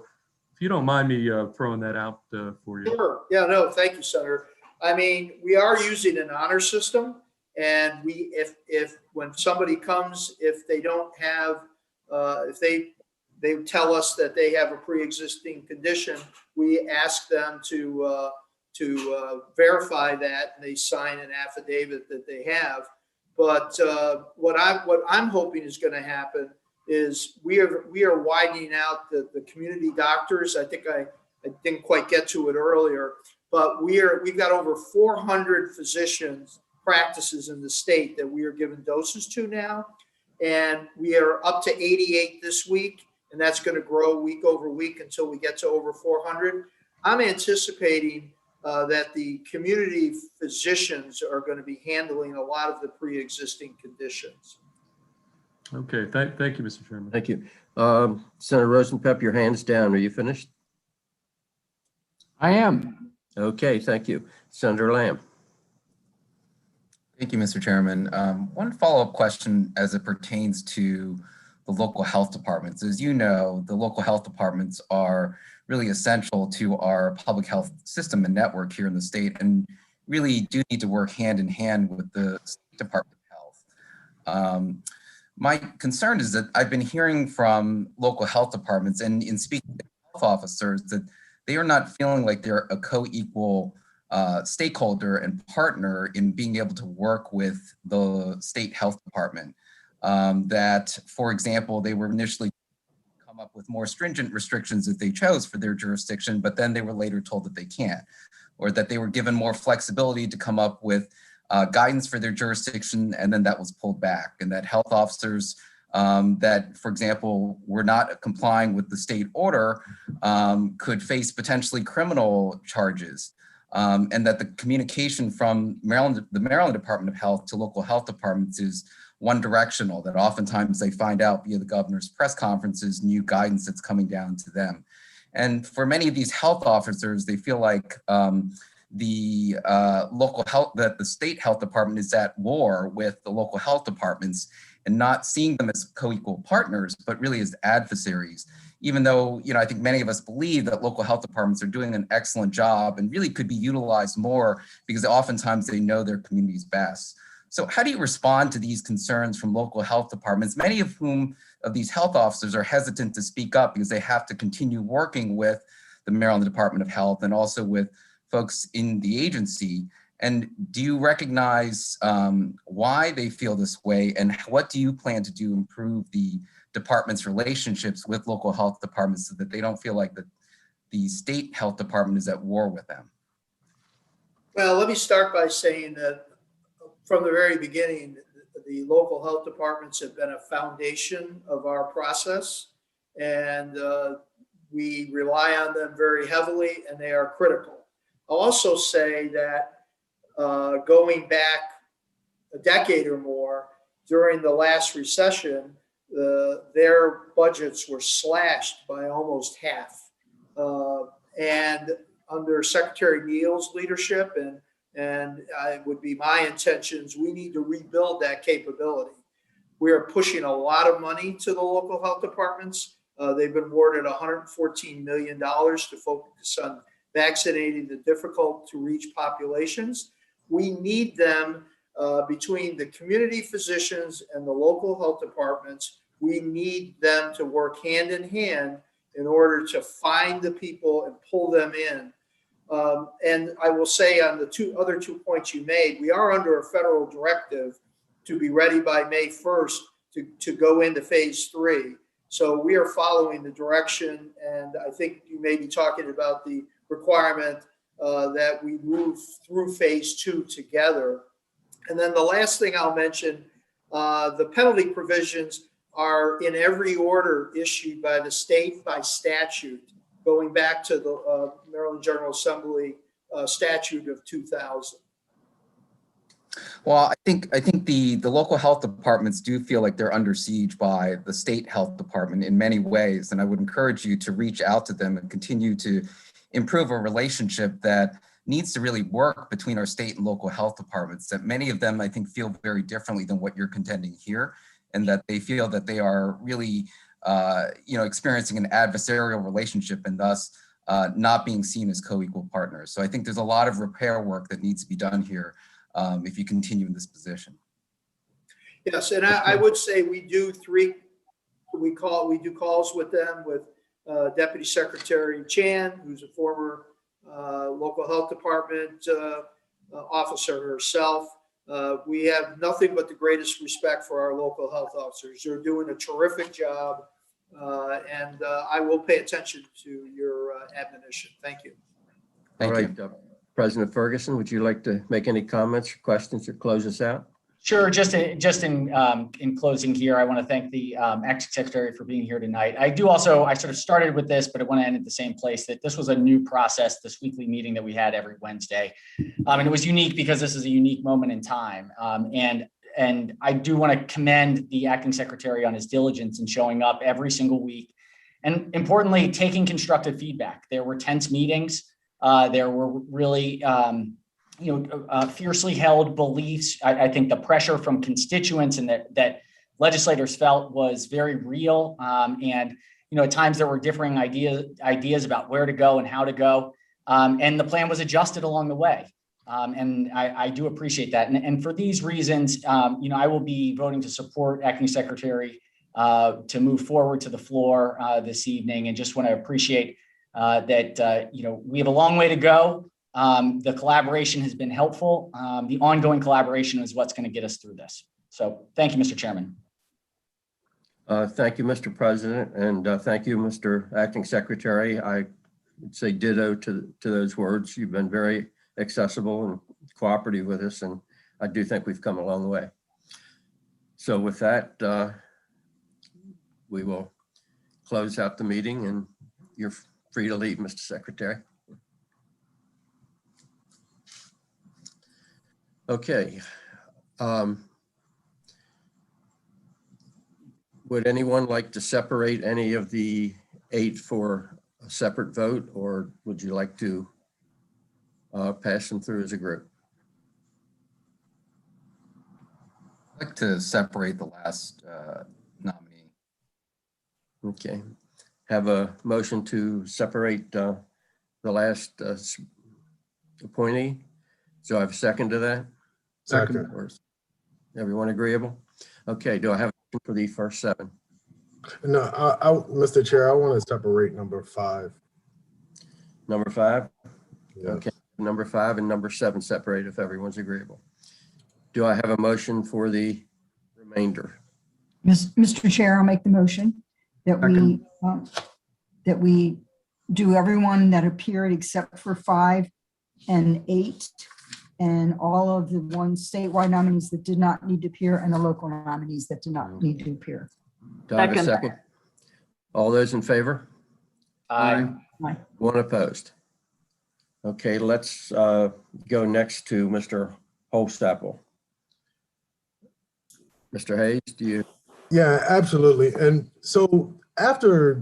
if you don't mind me throwing that out for you. Sure. Yeah, no, thank you, Senator. I mean, we are using an honor system, and if when somebody comes, if they don't have, if they tell us that they have a pre-existing condition, we ask them to verify that, and they sign an affidavit that they have. But what I'm hoping is going to happen is we are widening out the community doctors. I think I didn't quite get to it earlier, but we've got over 400 physicians practices in the state that we are giving doses to now, and we are up to 88 this week. And that's going to grow week over week until we get to over 400. I'm anticipating that the community physicians are going to be handling a lot of the pre-existing conditions. Okay, thank you, Mr. Chairman. Thank you. Senator Rosenpep, your hand's down. Are you finished? I am. Okay, thank you. Senator Lamb. Thank you, Mr. Chairman. One follow-up question as it pertains to the local health departments. As you know, the local health departments are really essential to our public health system and network here in the state, and really do need to work hand in hand with the State Department of Health. My concern is that I've been hearing from local health departments and in speaking to health officers that they are not feeling like they're a co-equal stakeholder and partner in being able to work with the state health department. That, for example, they were initially come come up with more stringent restrictions if they chose for their jurisdiction, but then they were later told that they can't, or that they were given more flexibility to come up with guidance for their jurisdiction, and then that was pulled back, and that health officers that, for example, were not complying with the state order could face potentially criminal charges, and that the communication from the Maryland Department of Health to local health departments is one directional, that oftentimes they find out via the governor's press conferences new guidance that's coming down to them. And for many of these health officers, they feel like the state health department is at war with the local health departments and not seeing them as co-equal partners, but really as adversaries. Even though, I think many of us believe that local health departments are doing an excellent job and really could be utilized more because oftentimes they know their communities best. So how do you respond to these concerns from local health departments, many of whom of these health officers are hesitant to speak up because they have to continue working with the Maryland Department of Health and also with folks in the agency? And do you recognize why they feel this way, and what do you plan to do to improve the department's relationships with local health departments so that they don't feel like the state health department is at war with them? Well, let me start by saying that from the very beginning, the local health departments have been a foundation of our process, and we rely on them very heavily, and they are critical. I'll also say that going back a decade or more, during the last recession, their budgets were slashed by almost half. And under Secretary Neal's leadership, and it would be my intentions, we need to rebuild that capability. We are pushing a lot of money to the local health departments. They've been awarded $114 million to focus on vaccinating the difficult to reach populations. We need them between the community physicians and the local health departments. We need them to work hand in hand in order to find the people and pull them in. And I will say on the other two points you made, we are under a federal directive to be ready by May 1st to go into phase 3. So we are following the direction, and I think you may be talking about the requirement that we move through phase 2 together. And then the last thing I'll mention, the penalty provisions are in every order issued by the state by statute, going back to the Maryland General Assembly statute of 2000. Well, I think the local health departments do feel like they're under siege by the state health department in many ways. And I would encourage you to reach out to them and continue to improve a relationship that needs to really work between our state and local health departments, that many of them, I think, feel very differently than what you're contending here, and that they feel that they are really experiencing an adversarial relationship and thus not being seen as co-equal partners. So I think there's a lot of repair work that needs to be done here if you continue in this position. Yes, and I would say we do calls with them with Deputy Secretary Chan, who's a former local health department officer herself. We have nothing but the greatest respect for our local health officers. They're doing a terrific job, and I will pay attention to your admonition. Thank you. Thank you. President Ferguson, would you like to make any comments or questions or close us out? Sure. Just in closing here, I want to thank the acting secretary for being here tonight. I sort of started with this, but I want to end at the same place, that this was a new process, this weekly meeting that we had every Wednesday. And it was unique because this is a unique moment in time. And I do want to commend the acting secretary on his diligence in showing up every single week. And importantly, taking constructive feedback. There were tense meetings. There were really, fiercely held beliefs. I think the pressure from constituents and that legislators felt was very real. And at times there were differing ideas about where to go and how to go. And the plan was adjusted along the way. And I do appreciate that. And for these reasons, I will be voting to support Acting Secretary to move forward to the floor this evening, and just want to appreciate that we have a long way to go. The collaboration has been helpful. The ongoing collaboration is what's going to get us through this. So thank you, Mr. Chairman. Thank you, Mr. President, and thank you, Mr. Acting Secretary. I would say ditto to those words. You've been very accessible and cooperative with us, and I do think we've come a long way. So with that, we will close out the meeting, and you're free to leave, Mr. Secretary. Okay. Would anyone like to separate any of the 8 for a separate vote, or would you like to pass them through as a group? I'd like to separate the last nominee. Okay. Have a motion to separate the last appointee. So I have a second to that? Second. Everyone agreeable? Okay, do I have a motion for the first 7? No, Mr. Chair, I want to separate number 5. Number 5? Yes. Okay, number 5 and number 7 separate if everyone's agreeable. Do I have a motion for the remainder? Mr. Chair, I'll make the motion that we do everyone that appeared except for 5 and 8, and all of the statewide nominees that did not need to appear, and the local nominees that did not need to appear. Do I have a second? All those in favor? Aye. Aye. One opposed. Okay, let's go next to Mr. Holstapple. Mr. Hayes, do you? Yeah, absolutely. And so after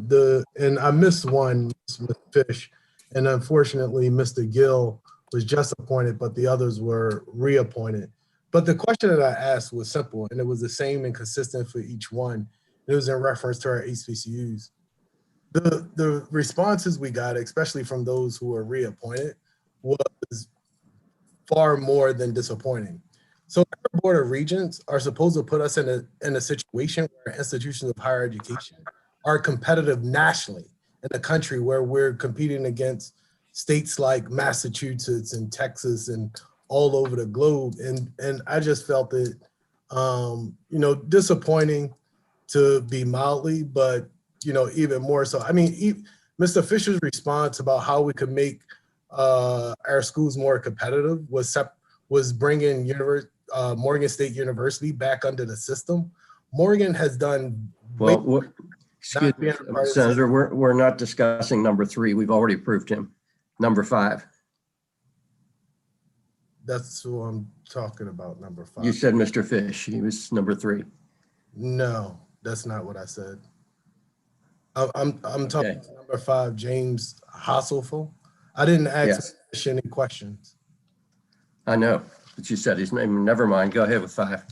and I missed one, Ms. Fish, and unfortunately, Mr. Gill was just appointed, but the others were reappointed. But the question that I asked was simple, and it was the same and consistent for each one. It was in reference to our HBCUs. The responses we got, especially from those who were reappointed, was far more than disappointing. So our Board of Regents are supposed to put us in a situation where institutions of higher education are competitive nationally in a country where we're competing against states like Massachusetts and Texas and all over the globe. And I just felt it, disappointing to be mildly, but, even more so. I mean, Mr. Fisher's response about how we could make our schools more competitive was bringing Morgan State University back under the system. Morgan has done well. Excuse me, Senator, we're not discussing number 3. We've already approved him. Number 5. That's who I'm talking about, number 5. You said Mr. Fish. He was number 3. No, that's not what I said. I'm talking about number 5, James Hasselful. I didn't ask any questions. I know, but you said his name. Never mind. Go ahead with 5.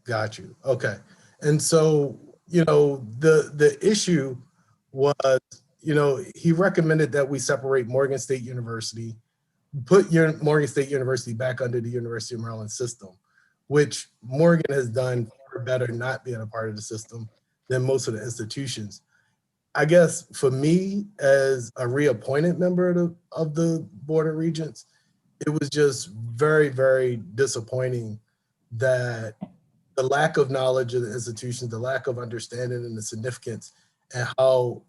Got you. Okay. And so, the issue was, he recommended that we separate Morgan State University, put Morgan State University back under the University of Maryland system, which Morgan has done far better not being a part of the system than most of the institutions. I guess for me, as a reappointed member of the Board of Regents, it was just very, very disappointing that the lack of knowledge of the institutions, the lack of understanding and the significance, and how,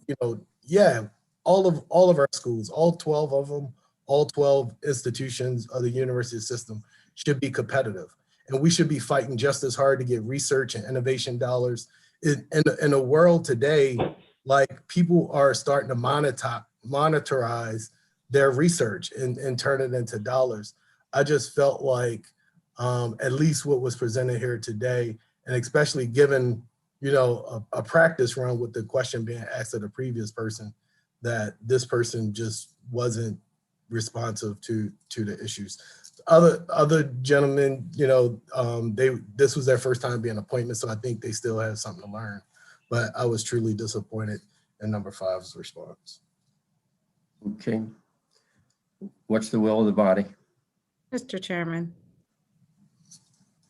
all of our schools, all 12 of them, all 12 institutions of the university system should be competitive. And we should be fighting just as hard to get research and innovation dollars. In a world today, like, people are starting to monetize their research and turn it into dollars. I just felt like at least what was presented here today, and especially given, a practice run with the question being asked of the previous person, that this person just wasn't responsive to the issues. Other gentlemen, this was their first time being appointment, so I think they still have something to learn. But I was truly disappointed in number 5's response. Okay. What's the will of the body? Mr. Chairman.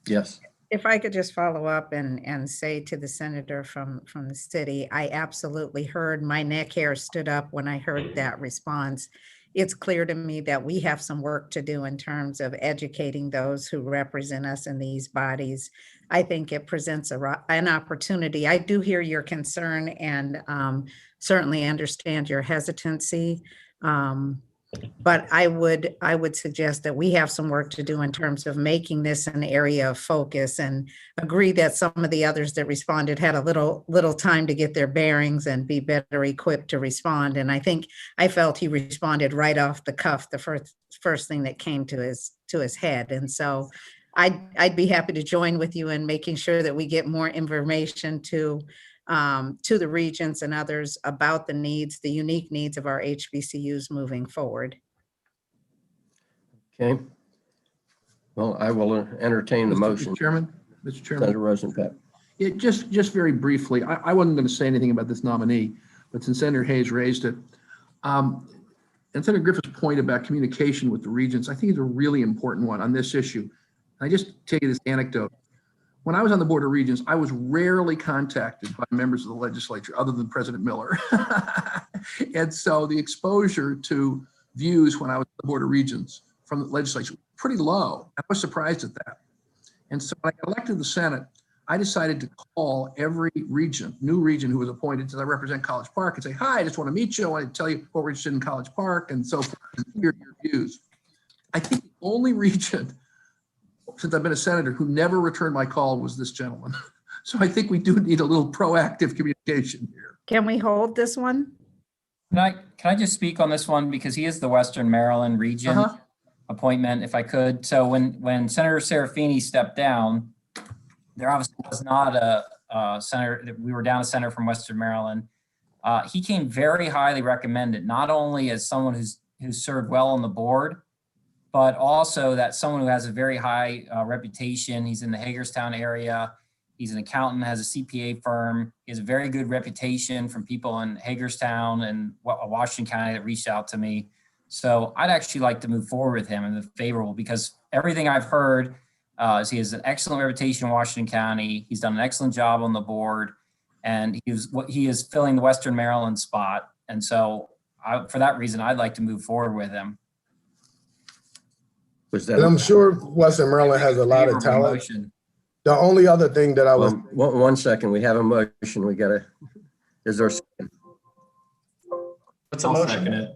Yes. If I could just follow up and say to the senator from the city, I absolutely heard, my neck hair stood up when I heard that response. it's clear to me that we have some work to do in terms of educating those who represent us in these bodies. I think it presents an opportunity. I do hear your concern and certainly understand your hesitancy. But I would suggest that we have some work to do in terms of making this an area of focus, and agree that some of the others that responded had a little time to get their bearings and be better equipped to respond. And I felt he responded right off the cuff, the first thing that came to his head. And so I'd be happy to join with you in making sure that we get more information to the regents and others about the unique needs of our HBCUs moving forward. Okay. Well, I will entertain the motion. Mr. Chairman, Senator Rosenpep. Yeah, just very briefly, I wasn't going to say anything about this nominee, but since Senator Hayes raised it, and Senator Griffith's point about communication with the regents, I think is a really important one on this issue. I just tell you this anecdote. When I was on the Board of Regents, I was rarely contacted by members of the legislature other than President Miller. And so the exposure to views when I was on the Board of Regents from the legislature was pretty low. I was surprised at that. And so when I got elected to the Senate, I decided to call every new regent who was appointed, since I represent College Park, and say, hi, I just want to meet you. I want to tell you what we're interested in College Park and so forth, and hear your views. I think the only regent since I've been a senator who never returned my call was this gentleman. So I think we do need a little proactive communication here. Can we hold this one? Can I just speak on this one, because he is the Western Maryland region appointment, if I could. So when Senator Serafini stepped down, there obviously was not a senator. We were down a senator from Western Maryland. He came very highly recommended, not only as someone who's served well on the board, but also that someone who has a very high reputation. He's in the Hagerstown area. He's an accountant, has a CPA firm. He has a very good reputation from people in Hagerstown and Washington County that reached out to me. So I'd actually like to move forward with him in the favorable, because everything I've heard is he has an excellent reputation in Washington County. He's done an excellent job on the board, and he is filling the Western Maryland spot. And so for that reason, I'd like to move forward with him. And I'm sure Western Maryland has a lot of talent. Motion. The only other thing that I was. One second, we have a motion. Is there a second? What's the motion?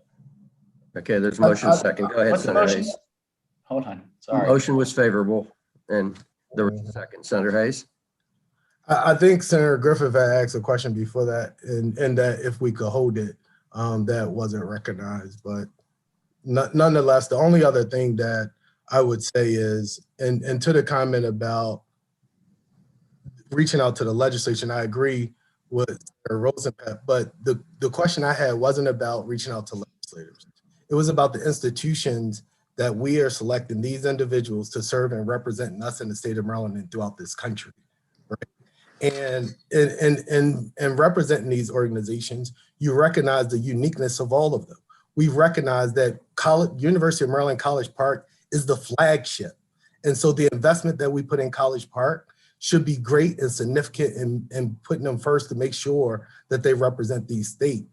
Okay, there's a motion second. Go ahead, Senator Hayes. Hold on, sorry. Motion was favorable, and there was a second. Senator Hayes? I think Senator Griffith had asked a question before that, and that if we could hold it, that wasn't recognized. But nonetheless, the only other thing that I would say is, and to the comment about reaching out to the legislation, I agree with Senator Rosenpep, but the question I had wasn't about reaching out to legislators. It was about the institutions that we are selecting these individuals to serve and represent us in the state of Maryland and throughout this country, right? And representing these organizations, you recognize the uniqueness of all of them. We recognize that University of Maryland College Park is the flagship. And so the investment that we put in College Park should be great and significant in putting them first to make sure that they represent these states.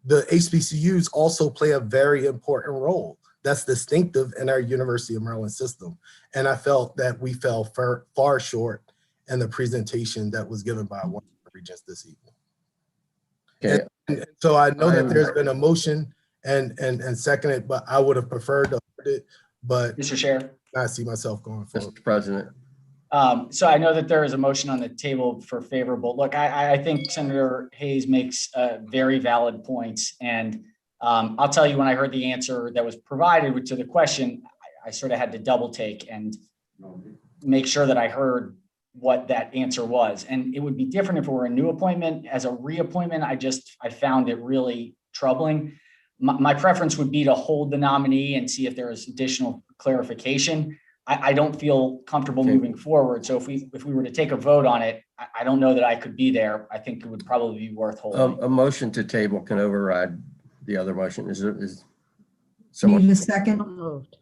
The HBCUs also play a very important role that's distinctive in our University of Maryland system. And I felt that we fell far short in the presentation that was given by one of the regents this evening. Okay. And so I know that there's been a motion and seconded, but I would have preferred to hold it, but Mr. Chair, I see myself going forward. Mr. President. So I know that there is a motion on the table for favorable. Look, I think Senator Hayes makes very valid points. And I'll tell you, when I heard the answer that was provided to the question, I sort of had to double take and make sure that I heard what that answer was. And it would be different if it were a new appointment. As a reappointment, I found it really troubling. My preference would be to hold the nominee and see if there is additional clarification. I don't feel comfortable moving forward. So if we were to take a vote on it, I don't know that I could be there. I think it would probably be worth holding. A motion to table can override the other motion. Is someone? Need a second,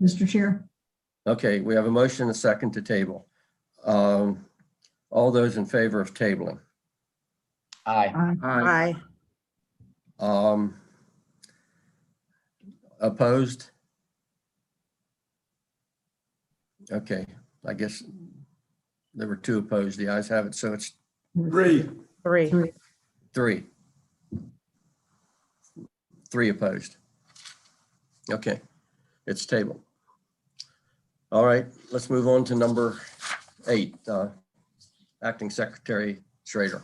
Mr. Chair? Okay, we have a motion and a second to table. All those in favor of tabling? Aye. Aye. Opposed? Okay, I guess there were 2 opposed. The ayes have it, so it's 3. 3. 3 opposed. Okay, it's tabled. All right, let's move on to number 8, Acting Secretary Schrader.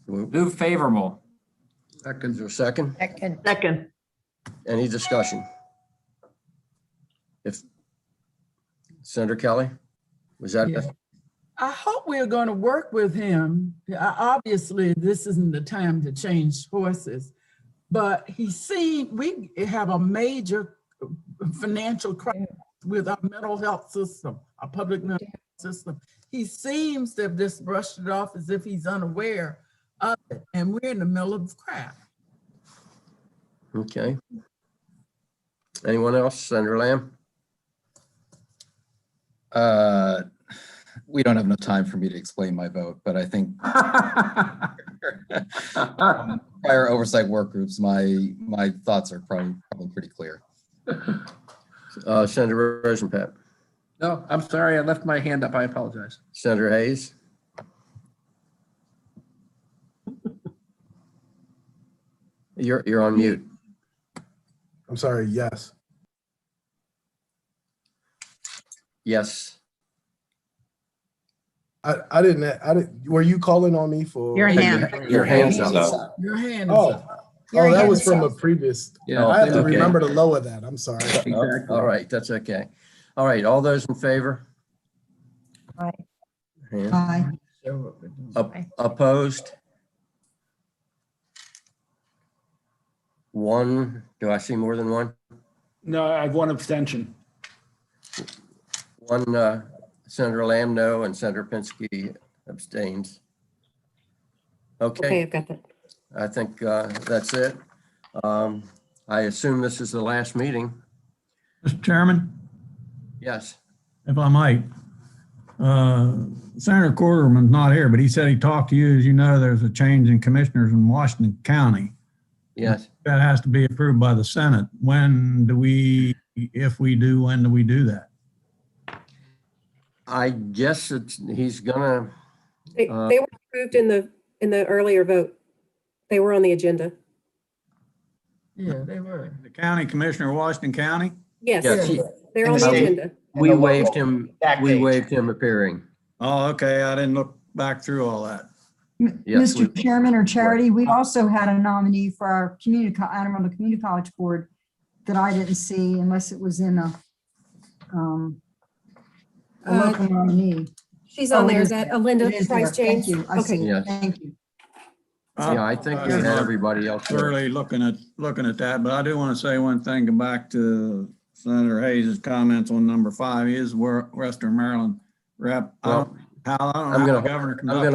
Move favorable. Is there a second? Second. Any discussion? If Senator Kelly, was that? Yeah. I hope we're going to work with him. Obviously, this isn't the time to change horses, but we have a major financial crisis with our mental health system, our public mental health system. He seems to have just brushed it off as if he's unaware of it, and we're in the middle of crap. Okay. Anyone else? Senator Lamb? We don't have enough time for me to explain my vote, but I think prior oversight work groups, my thoughts are probably pretty clear. Senator Rosenpat? No, I'm sorry. I left my hand up. I apologize. Senator Hayes? You're on mute. I'm sorry, yes. Yes. I didn't, were you calling on me for? Your hand. Your hand's up. Your hand is Oh, up. oh, that was from a previous. Yeah, I have to okay. remember to lower that. I'm sorry. All right, that's okay. All right, all those in favor? Aye. Hand. Aye. Opposed? 1, do I see more than 1? No, I have 1 abstention. 1, Senator Lamb, no, and Senator Pinsky abstains. Okay, Okay, I've got that. I think that's it. I assume this is the last meeting. Mr. Chairman, Yes. if I might, Senator Corderman's not here, but he said he talked to you. As you know, there's a change in commissioners in Washington County. Yes. That has to be approved by the Senate. When do we, if we do, when do we do that? I guess he's gonna. They were approved in the earlier vote. They were on the agenda. Yeah, they were. The county commissioner of Washington County? Yes, Yes. they're on the agenda. We waived him appearing. Oh, okay. I didn't look back through all that. Yes, Mr. Chairman or Charity, we also had a nominee for our Anne Arundel Community College Board that I didn't see unless it was in a local nominee. She's on Oh, there. it Is that Alinda It is Price there. James? Thank you. I see. Yes. Thank you. Yeah, I think we had everybody else. Thoroughly looking at that, but I do want to say one thing, go back to Senator Hayes' comments on number 5. He is Western Maryland rep. I don't know how the governor can